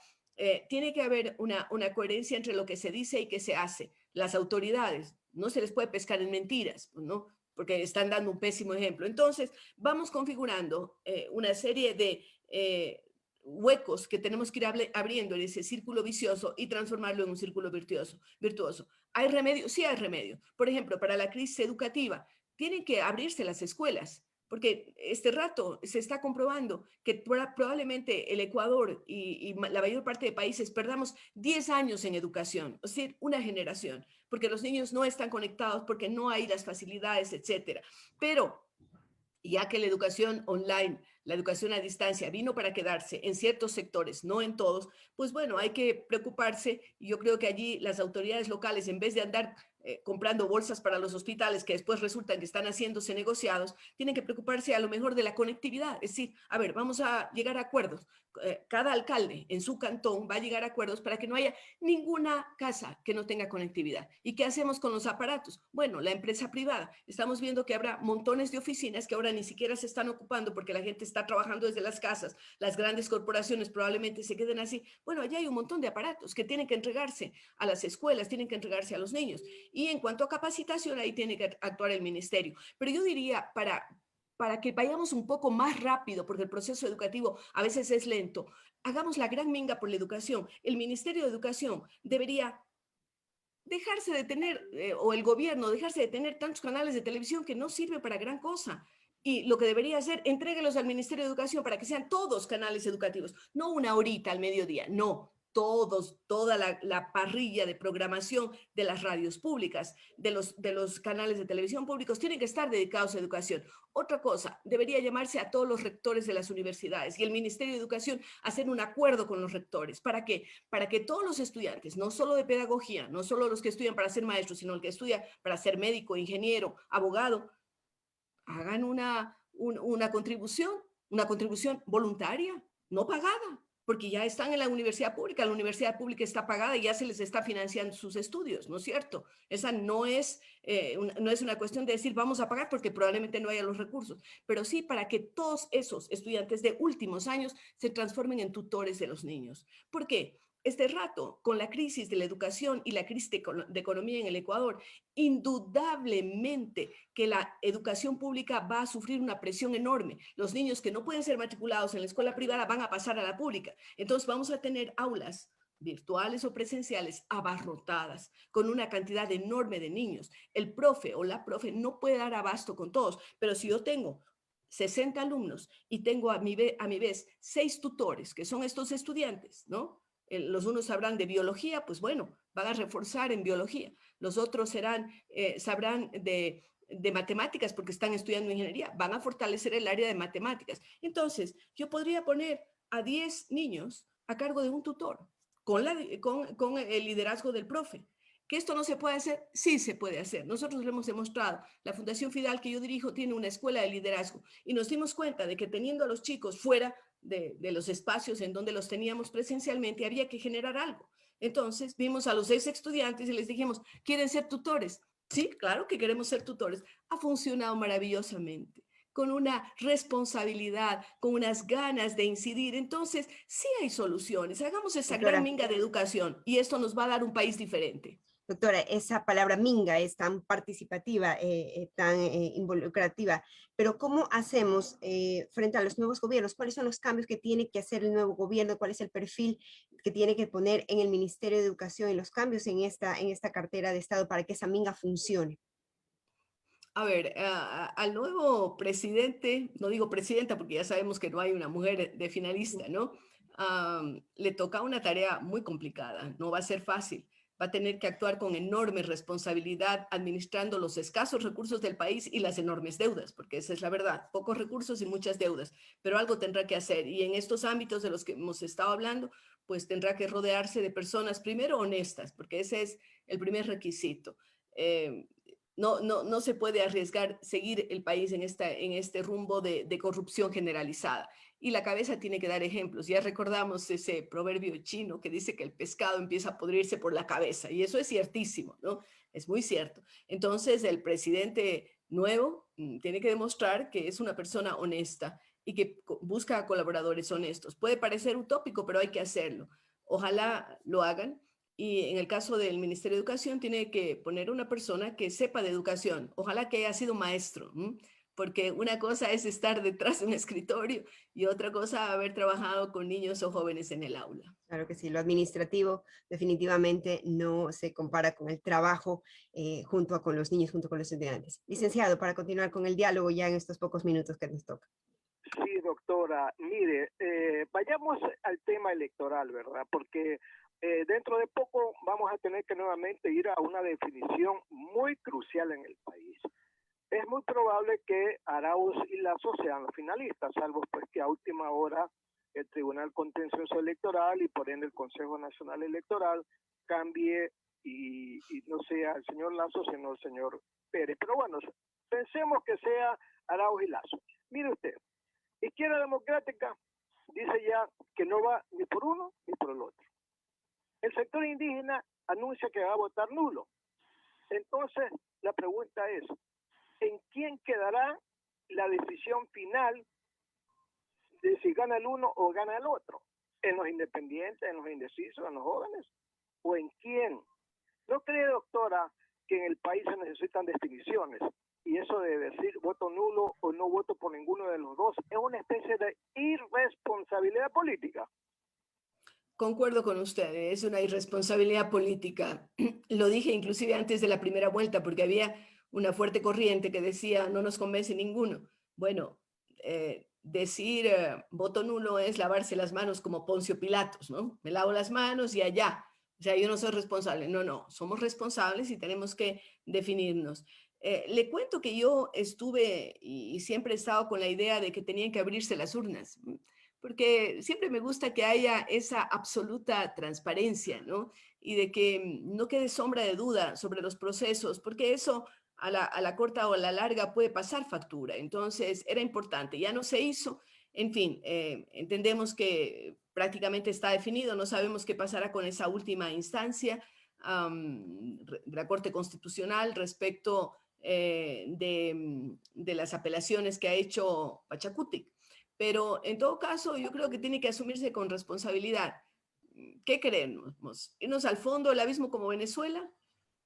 [SPEAKER 4] Tiene que haber una coherencia entre lo que se dice y que se hace. Las autoridades, no se les puede pescar en mentiras, ¿no? Porque están dando un pésimo ejemplo. Entonces, vamos configurando una serie de huecos que tenemos que ir abriendo en ese círculo vicioso y transformarlo en un círculo virtuoso. ¿Hay remedio? Sí hay remedio. Por ejemplo, para la crisis educativa, tienen que abrirse las escuelas, porque este rato se está comprobando que probablemente el Ecuador y la mayor parte de países perdamos 10 años en educación, es decir, una generación, porque los niños no están conectados, porque no hay las facilidades, etcétera. Pero ya que la educación online, la educación a distancia vino para quedarse en ciertos sectores, no en todos, pues bueno, hay que preocuparse. Y yo creo que allí las autoridades locales, en vez de andar comprando bolsas para los hospitales que después resultan que están haciéndose negociados, tienen que preocuparse a lo mejor de la conectividad. Es decir, a ver, vamos a llegar a acuerdos. Cada alcalde en su cantón va a llegar a acuerdos para que no haya ninguna casa que no tenga conectividad. ¿Y qué hacemos con los aparatos? Bueno, la empresa privada. Estamos viendo que habrá montones de oficinas que ahora ni siquiera se están ocupando porque la gente está trabajando desde las casas. Las grandes corporaciones probablemente se queden así. Bueno, allá hay un montón de aparatos que tienen que entregarse a las escuelas, tienen que entregarse a los niños. Y en cuanto a capacitación, ahí tiene que actuar el ministerio. Pero yo diría, para que vayamos un poco más rápido, porque el proceso educativo a veces es lento, hagamos la gran minga por la educación. El Ministerio de Educación debería dejarse de tener, o el gobierno, dejarse de tener tantos canales de televisión que no sirve para gran cosa. Y lo que debería hacer, entréguelos al Ministerio de Educación para que sean todos canales educativos, no una horita al mediodía, no, toda la parrilla de programación de las radios públicas, de los canales de televisión públicos, tienen que estar dedicados a educación. Otra cosa, debería llamarse a todos los rectores de las universidades y el Ministerio de Educación hacer un acuerdo con los rectores. ¿Para qué? Para que todos los estudiantes, no solo de pedagogía, no solo los que estudian para ser maestros, sino el que estudia para ser médico, ingeniero, abogado, hagan una contribución voluntaria, no pagada, porque ya están en la universidad pública está pagada y ya se les está financiando sus estudios, ¿no es cierto? Esa no es una cuestión de decir vamos a pagar porque probablemente no haya los recursos, pero sí para que todos esos estudiantes de últimos años se transformen en tutores de los niños. ¿Por qué? Este rato, con la crisis de la educación y la crisis de economía en el Ecuador, indudablemente que la educación pública va a sufrir una presión enorme. Los niños que no pueden ser matriculados en la escuela privada van a pasar a la pública. Entonces vamos a tener aulas virtuales o presenciales abarrotadas con una cantidad enorme de niños. El profe o la profe no puede dar abasto con todos, pero si yo tengo 60 alumnos y tengo a mi vez 6 tutores, que son estos estudiantes, ¿no? los unos sabrán de biología, pues bueno, van a reforzar en biología. Los otros sabrán de matemáticas porque están estudiando ingeniería, van a fortalecer el área de matemáticas. Entonces, yo podría poner a 10 niños a cargo de un tutor con el liderazgo del profe. ¿Que esto no se puede hacer? Sí se puede hacer. Nosotros lo hemos demostrado. La Fundación Fidal que yo dirijo tiene una escuela de liderazgo y nos dimos cuenta de que teniendo a los chicos fuera de los espacios en donde los teníamos presencialmente, había que generar algo. Entonces vimos a los ex estudiantes y les dijimos, ¿quieren ser tutores? Sí, claro que queremos ser tutores. Ha funcionado maravillosamente, con una responsabilidad, con unas ganas de incidir. Entonces, sí hay soluciones. Hagamos esa gran
[SPEAKER 1] Doctora,
[SPEAKER 4] minga de educación y esto nos va a dar un país diferente.
[SPEAKER 1] doctora, esa palabra minga es tan participativa, tan involucrativa, pero ¿cómo hacemos frente a los nuevos gobiernos? ¿Cuáles son los cambios que tiene que hacer el nuevo gobierno? ¿Cuál es el perfil que tiene que poner en el Ministerio de Educación y los cambios en esta cartera de Estado para que esa minga funcione?
[SPEAKER 4] A ver, al nuevo presidente, no digo presidenta porque ya sabemos que no hay una mujer de finalista, ¿no? Le toca una tarea muy complicada, no va a ser fácil. Va a tener que actuar con enorme responsabilidad administrando los escasos recursos del país y las enormes deudas, porque esa es la verdad, pocos recursos y muchas deudas, pero algo tendrá que hacer. Y en estos ámbitos de los que hemos estado hablando, pues tendrá que rodearse de personas primero honestas, porque ese es el primer requisito. No se puede arriesgar seguir el país en este rumbo de corrupción generalizada. Y la cabeza tiene que dar ejemplos. Ya recordamos ese proverbio chino que dice que el pescado empieza a pudrirse por la cabeza. Y eso es ciertísimo, ¿no? Es muy cierto. Entonces, el presidente nuevo tiene que demostrar que es una persona honesta y que busca colaboradores honestos. Puede parecer utópico, pero hay que hacerlo. Ojalá lo hagan. Y en el caso del Ministerio de Educación, tiene que poner una persona que sepa de educación. Ojalá que haya sido maestro, porque una cosa es estar detrás de un escritorio y otra cosa haber trabajado con niños o jóvenes en el aula.
[SPEAKER 1] Claro que sí, lo administrativo definitivamente no se compara con el trabajo con los niños, junto con los estudiantes. Licenciado, para continuar con el diálogo ya en estos pocos minutos que nos toca.
[SPEAKER 2] Sí, doctora. Mire, vayamos al tema electoral, ¿verdad? Porque dentro de poco vamos a tener que nuevamente ir a una definición muy crucial en el país. Es muy probable que Arauz y Lasso sean los finalistas, salvo pues que a última hora el Tribunal Contencioso Electoral y por ende el Consejo Nacional Electoral cambie y no sea el señor Lasso, sino el señor Pérez. Pero bueno, pensemos que sea Arauz y Lasso. Mire usted, Izquierda Democrática dice ya que no va ni por uno ni por el otro. El sector indígena anuncia que va a votar nulo. Entonces, la pregunta es, ¿en quién quedará la decisión final de si gana el uno o gana el otro? ¿En los independientes, en los indecisos, en los jóvenes? ¿O en quién? ¿No cree, doctora, que en el país se necesitan definiciones? Y eso de decir voto nulo o no voto por ninguno de los dos es una especie de irresponsabilidad política.
[SPEAKER 4] Concuerdo con usted, es una irresponsabilidad política. Lo dije inclusive antes de la primera vuelta, porque había una fuerte corriente que decía no nos convence ninguno. Bueno, decir voto nulo es lavarse las manos como Poncio Pilatos, ¿no? Me lavo las manos y allá. O sea, yo no soy responsable. No, somos responsables y tenemos que definirnos. Le cuento que yo estuve y siempre he estado con la idea de que tenían que abrirse las urnas, porque siempre me gusta que haya esa absoluta transparencia, ¿no? Y de que no quede sombra de duda sobre los procesos, porque eso a la corta o a la larga puede pasar factura. Entonces, era importante, ya no se hizo. En fin, entendemos que prácticamente está definido, no sabemos qué pasará con esa última instancia de la Corte Constitucional respecto de las apelaciones que ha hecho Pachacutic. Pero en todo caso, yo creo que tiene que asumirse con responsabilidad. ¿Qué queremos? ¿Irnos al fondo del abismo como Venezuela?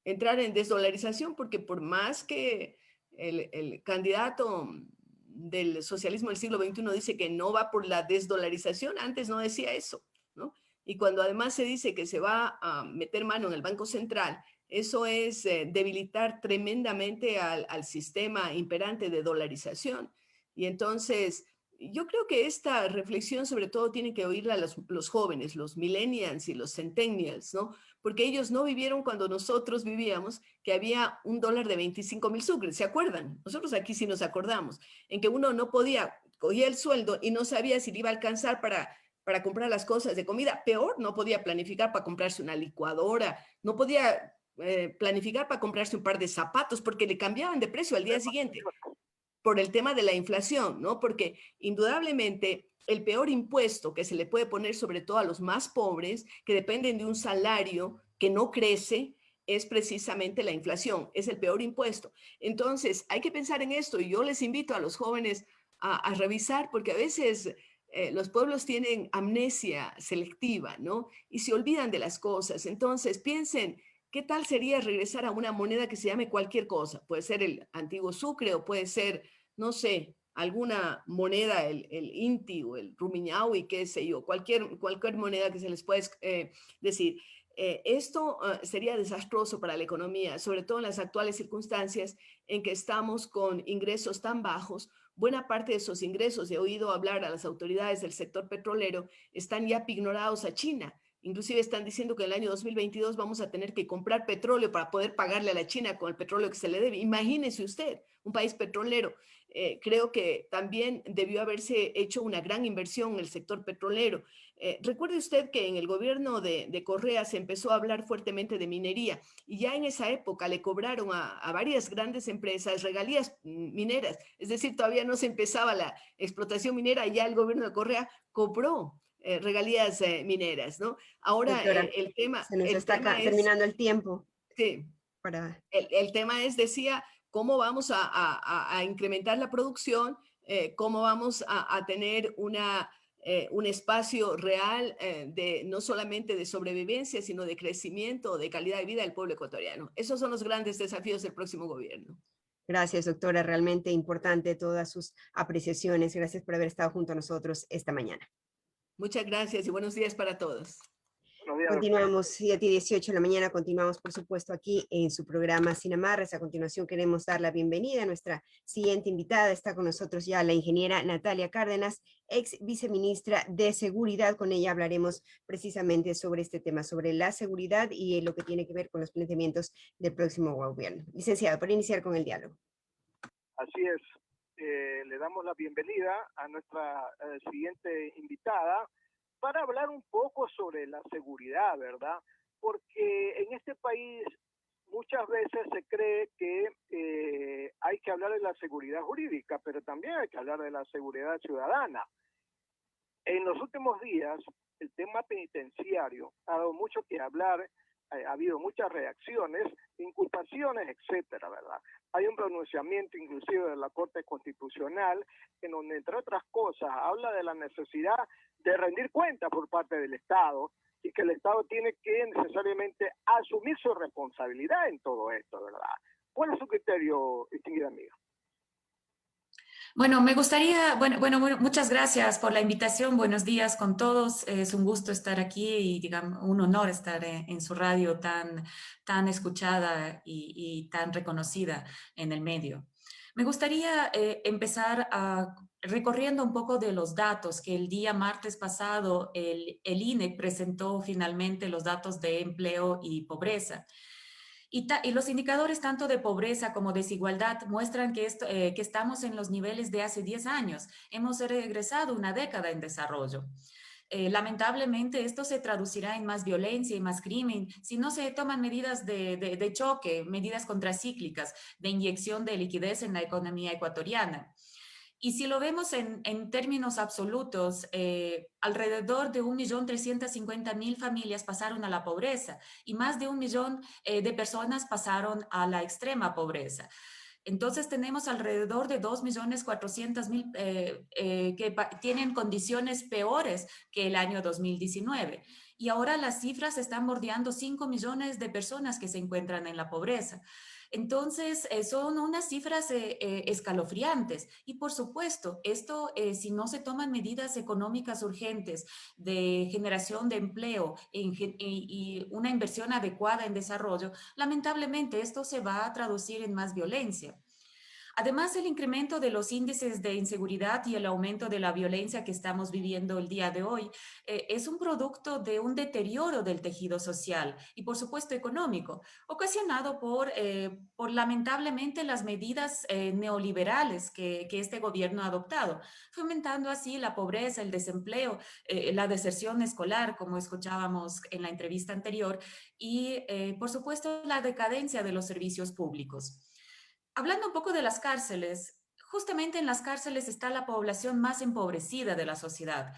[SPEAKER 4] ¿Entrar en desdolarización? Porque por más que el candidato del socialismo del siglo XXI dice que no va por la desdolarización, antes no decía eso, ¿no? Y cuando además se dice que se va a meter mano en el Banco Central, eso es debilitar tremendamente al sistema imperante de dolarización. Y entonces yo creo que esta reflexión sobre todo tiene que oírla los jóvenes, los millennials y los centennials, ¿no? Porque ellos no vivieron cuando nosotros vivíamos, que había un dólar de 25,000 sucres, ¿se acuerdan? Nosotros aquí sí nos acordamos, en que uno no podía, cogía el sueldo y no sabía si le iba a alcanzar para comprar las cosas de comida. Peor, no podía planificar para comprarse una licuadora, no podía planificar para comprarse un par de zapatos porque le cambiaban de precio al día siguiente por el tema de la inflación, ¿no? Porque indudablemente el peor impuesto que se le puede poner sobre todo a los más pobres, que dependen de un salario que no crece, es precisamente la inflación, es el peor impuesto. Entonces, hay que pensar en esto y yo les invito a los jóvenes a revisar, porque a veces los pueblos tienen amnesia selectiva, ¿no? Y se olvidan de las cosas. Entonces, piensen, ¿qué tal sería regresar a una moneda que se llame cualquier cosa? Puede ser el antiguo sucre o puede ser, no sé, alguna moneda, el inti o el rumiñahui, qué sé yo, cualquier moneda que se les pueda decir. Esto sería desastroso para la economía, sobre todo en las actuales circunstancias en que estamos con ingresos tan bajos. Buena parte de esos ingresos, he oído hablar a las autoridades del sector petrolero, están ya pignorados a China. Inclusive están diciendo que en el año 2022 vamos a tener que comprar petróleo para poder pagarle a la China con el petróleo que se le debe. Imagínese usted, un país petrolero. Creo que también debió haberse hecho una gran inversión en el sector petrolero. Recuerde usted que en el gobierno de Correa se empezó a hablar fuertemente de minería y ya en esa época le cobraron a varias grandes empresas regalías mineras. Es decir, todavía no se empezaba la explotación minera y ya el gobierno de Correa cobró regalías mineras, ¿no? Ahora
[SPEAKER 1] Doctora, se nos
[SPEAKER 4] el
[SPEAKER 1] está
[SPEAKER 4] tema es,
[SPEAKER 1] terminando el tiempo
[SPEAKER 4] sí,
[SPEAKER 1] para...
[SPEAKER 4] el tema es, decía, cómo vamos a incrementar la producción, cómo vamos a tener un espacio real de no solamente de sobrevivencia, sino de crecimiento, de calidad de vida del pueblo ecuatoriano. Esos son los grandes desafíos del próximo gobierno.
[SPEAKER 1] Gracias, doctora. Realmente importante todas sus apreciaciones. Gracias por haber estado junto a nosotros esta mañana.
[SPEAKER 4] Muchas gracias y buenos días para todos.
[SPEAKER 2] Buenos días, doctor.
[SPEAKER 1] Continuamos, 7:18 de la mañana, continuamos por supuesto aquí en su programa Sin Amarras. A continuación queremos dar la bienvenida a nuestra siguiente invitada. Está con nosotros ya la ingeniera Natalia Cárdenas, ex viceministra de Seguridad. Con ella hablaremos precisamente sobre este tema, sobre la seguridad y lo que tiene que ver con los planteamientos del próximo gobierno. Licenciado, para iniciar con el diálogo.
[SPEAKER 2] Así es. Le damos la bienvenida a nuestra siguiente invitada para hablar un poco sobre la seguridad, ¿verdad? Porque en este país muchas veces se cree que hay que hablar de la seguridad jurídica, pero también hay que hablar de la seguridad ciudadana. En los últimos días, el tema penitenciario ha dado mucho que hablar, ha habido muchas reacciones, inculpaciones, etcétera, ¿verdad? Hay un pronunciamiento inclusive de la Corte Constitucional en donde, entre otras cosas, habla de la necesidad de rendir cuentas por parte del Estado y que el Estado tiene que necesariamente asumir su responsabilidad en todo esto, ¿verdad? ¿Cuál es su criterio, distinguida amiga?
[SPEAKER 5] Bueno, me gustaría, bueno, muchas gracias por la invitación. Buenos días con todos. Es un gusto estar aquí y, digamos, un honor estar en su radio tan escuchada y tan reconocida en el medio. Me gustaría empezar recorriendo un poco de los datos que el día martes pasado el INE presentó finalmente los datos de empleo y pobreza. Y los indicadores tanto de pobreza como desigualdad muestran que estamos en los niveles de hace 10 años. Hemos regresado una década en desarrollo. Lamentablemente esto se traducirá en más violencia y más crimen si no se toman medidas de choque, medidas contracíclicas, de inyección de liquidez en la economía ecuatoriana. Y si lo vemos en términos absolutos, alrededor de 1.350.000 familias pasaron a la pobreza y más de 1 millón de personas pasaron a la extrema pobreza. Entonces tenemos alrededor de 2.400.000 que tienen condiciones peores que el año 2019. Y ahora las cifras están bordeando 5 millones de personas que se encuentran en la pobreza. Entonces, son unas cifras escalofriantes y por supuesto, esto si no se toman medidas económicas urgentes de generación de empleo y una inversión adecuada en desarrollo, lamentablemente esto se va a traducir en más violencia. Además, el incremento de los índices de inseguridad y el aumento de la violencia que estamos viviendo el día de hoy es un producto de un deterioro del tejido social y, por supuesto, económico, ocasionado por lamentablemente las medidas neoliberales que este gobierno ha adoptado, fomentando así la pobreza, el desempleo, la deserción escolar, como escuchábamos en la entrevista anterior, y, por supuesto, la decadencia de los servicios públicos. Hablando un poco de las cárceles, justamente en las cárceles está la población más empobrecida de la sociedad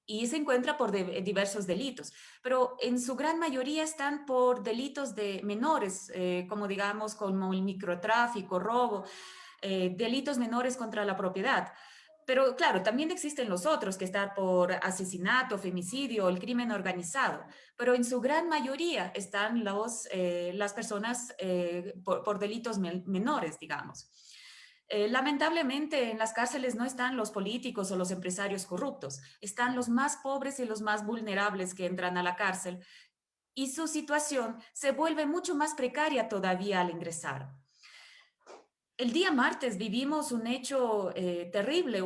[SPEAKER 5] y se encuentra por diversos delitos, pero en su gran mayoría están por delitos de menores, como digamos, como el microtráfico, robo, delitos menores contra la propiedad. Pero claro, también existen los otros que están por asesinato, femicidio, el crimen organizado, pero en su gran mayoría están las personas por delitos menores, digamos. Lamentablemente en las cárceles no están los políticos o los empresarios corruptos, están los más pobres y los más vulnerables que entran a la cárcel y su situación se vuelve mucho más precaria todavía al ingresar. El día martes vivimos un hecho terrible.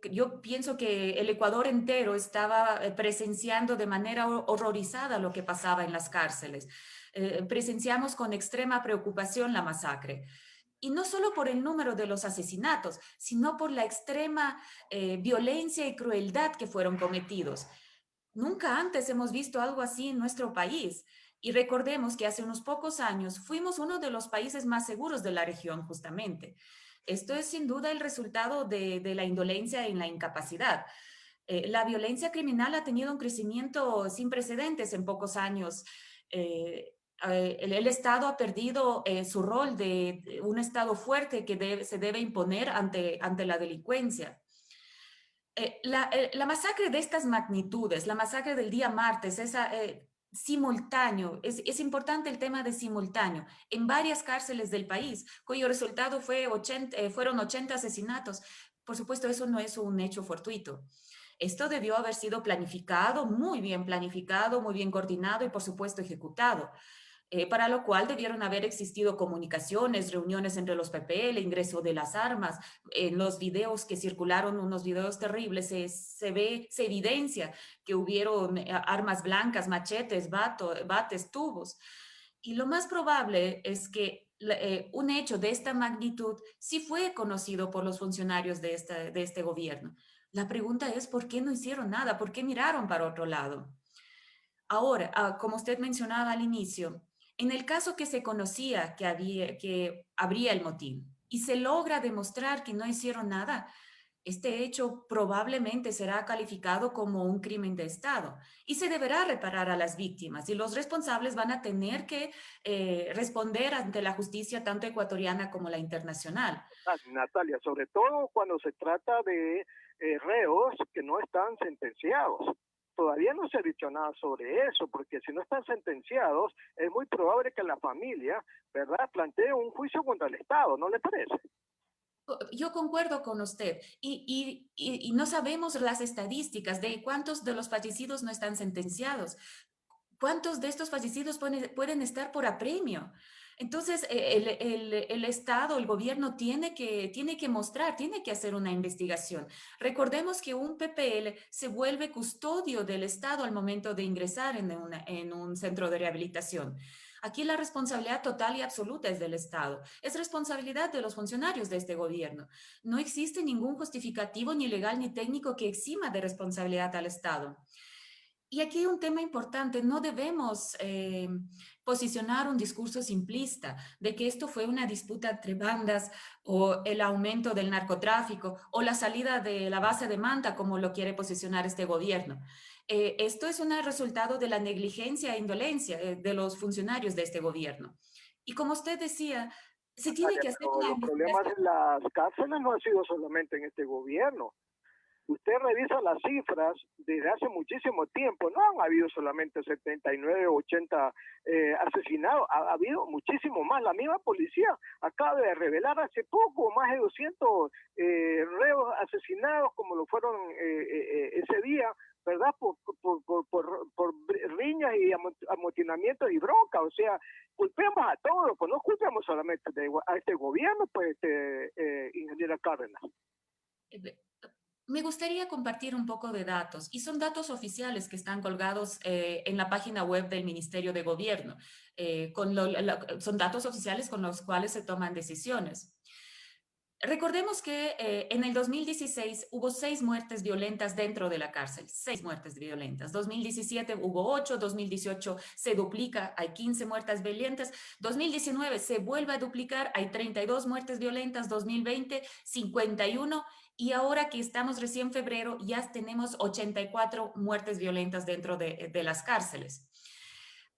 [SPEAKER 5] Yo pienso que el Ecuador entero estaba presenciando de manera horrorizada lo que pasaba en las cárceles. Presenciamos con extrema preocupación la masacre. Y no solo por el número de los asesinatos, sino por la extrema violencia y crueldad que fueron cometidos. Nunca antes hemos visto algo así en nuestro país. Y recordemos que hace unos pocos años fuimos uno de los países más seguros de la región, justamente. Esto es sin duda el resultado de la indolencia y la incapacidad. La violencia criminal ha tenido un crecimiento sin precedentes en pocos años. El Estado ha perdido su rol de un Estado fuerte que se debe imponer ante la delincuencia. La masacre de estas magnitudes, la masacre del día martes, simultáneo, es importante el tema de simultáneo, en varias cárceles del país, cuyo resultado fueron 80 asesinatos. Por supuesto, eso no es un hecho fortuito. Esto debió haber sido planificado, muy bien coordinado y, por supuesto, ejecutado. Para lo cual debieron haber existido comunicaciones, reuniones entre los PPL, ingreso de las armas. En los videos que circularon, unos videos terribles, se evidencia que hubieron armas blancas, machetes, bates, tubos. Y lo más probable es que un hecho de esta magnitud sí fue conocido por los funcionarios de este gobierno. La pregunta es, ¿por qué no hicieron nada? ¿Por qué miraron para otro lado? Ahora, como usted mencionaba al inicio, en el caso que se conocía que habría el motín y se logra demostrar que no hicieron nada, este hecho probablemente será calificado como un crimen de Estado y se deberá reparar a las víctimas y los responsables van a tener que responder ante la justicia tanto ecuatoriana como la internacional.
[SPEAKER 2] Natalia, sobre todo cuando se trata de reos que no están sentenciados. Todavía no se ha dicho nada sobre eso, porque si no están sentenciados, es muy probable que la familia, ¿verdad?, plantee un juicio contra el Estado, ¿no le parece?
[SPEAKER 5] Yo concuerdo con usted y no sabemos las estadísticas de cuántos de los fallecidos no están sentenciados, cuántos de estos fallecidos pueden estar por apremio. Entonces, el Estado, el gobierno tiene que mostrar, tiene que hacer una investigación. Recordemos que un PPL se vuelve custodio del Estado al momento de ingresar en un centro de rehabilitación. Aquí la responsabilidad total y absoluta es del Estado. Es responsabilidad de los funcionarios de este gobierno. No existe ningún justificativo ni legal ni técnico que exima de responsabilidad al Estado. Y aquí hay un tema importante, no debemos posicionar un discurso simplista de que esto fue una disputa entre bandas o el aumento del narcotráfico o la salida de la base de Manta, como lo quiere posicionar este gobierno. Esto es un resultado de la negligencia e indolencia de los funcionarios de este gobierno. Y como usted decía, se tiene que hacer una
[SPEAKER 2] Los problemas en las cárceles no han sido solamente en este gobierno. Usted revisa las cifras desde hace muchísimo tiempo, no han habido solamente 79 o 80 asesinados, ha habido muchísimo más. La misma policía acaba de revelar hace poco más de 200 reos asesinados como lo fueron ese día, ¿verdad? Por riñas y amotinamientos y broncas. O sea, culpemos a todos, pues no culpemos solamente a este gobierno, pues, ingeniera Cárdenas.
[SPEAKER 5] Me gustaría compartir un poco de datos, y son datos oficiales que están colgados en la página web del Ministerio de Gobierno. Son datos oficiales con los cuales se toman decisiones. Recordemos que en el 2016 hubo 6 muertes violentas dentro de la cárcel, 6 muertes violentas. 2017 hubo 8, 2018 se duplica, hay 15 muertes violentas. 2019 se vuelve a duplicar, hay 32 muertes violentas. 2020, 51. Y ahora que estamos recién en febrero, ya tenemos 84 muertes violentas dentro de las cárceles.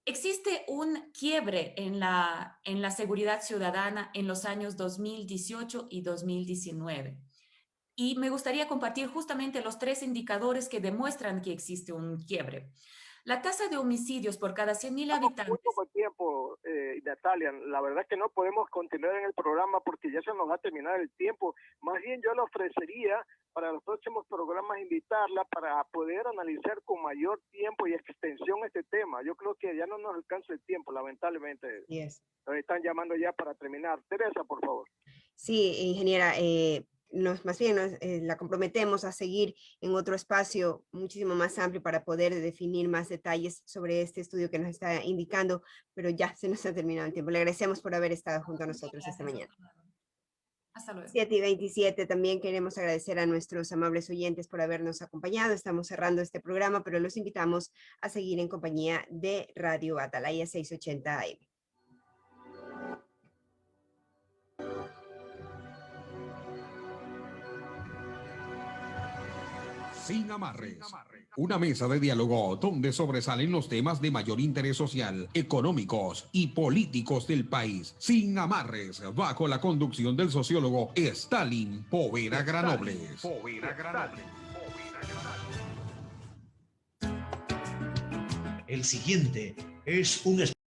[SPEAKER 5] Existe un quiebre en la seguridad ciudadana en los años 2018 y 2019. Y me gustaría compartir justamente los 3 indicadores que demuestran que existe un quiebre. La tasa de homicidios por cada 100.000 habitantes...
[SPEAKER 2] Muy poco tiempo, Natalia. La verdad es que no podemos continuar en el programa porque ya se nos va a terminar el tiempo. Más bien yo le ofrecería para los próximos programas invitarla para poder analizar con mayor tiempo y extensión este tema. Yo creo que ya no nos alcanza el tiempo, lamentablemente.
[SPEAKER 1] Yes.
[SPEAKER 2] Nos están llamando ya para terminar. Teresa, por favor.
[SPEAKER 1] Sí, ingeniera, más bien la comprometemos a seguir en otro espacio muchísimo más amplio para poder definir más detalles sobre este estudio que nos está indicando, pero ya se nos ha terminado el tiempo. Le agradecemos por haber estado junto a nosotros esta mañana.
[SPEAKER 5] Hasta luego.
[SPEAKER 1] 7:27, también queremos agradecer a nuestros amables oyentes por habernos acompañado. Estamos cerrando este programa, pero los invitamos a seguir en compañía de Radio Atalaya 680 AM.
[SPEAKER 6] Sin amarres. Una mesa de diálogo donde sobresalen los temas de mayor interés social, económicos y políticos del país. Sin amarres, bajo la conducción del sociólogo Stalin Poveda Granobles.
[SPEAKER 7] El siguiente es un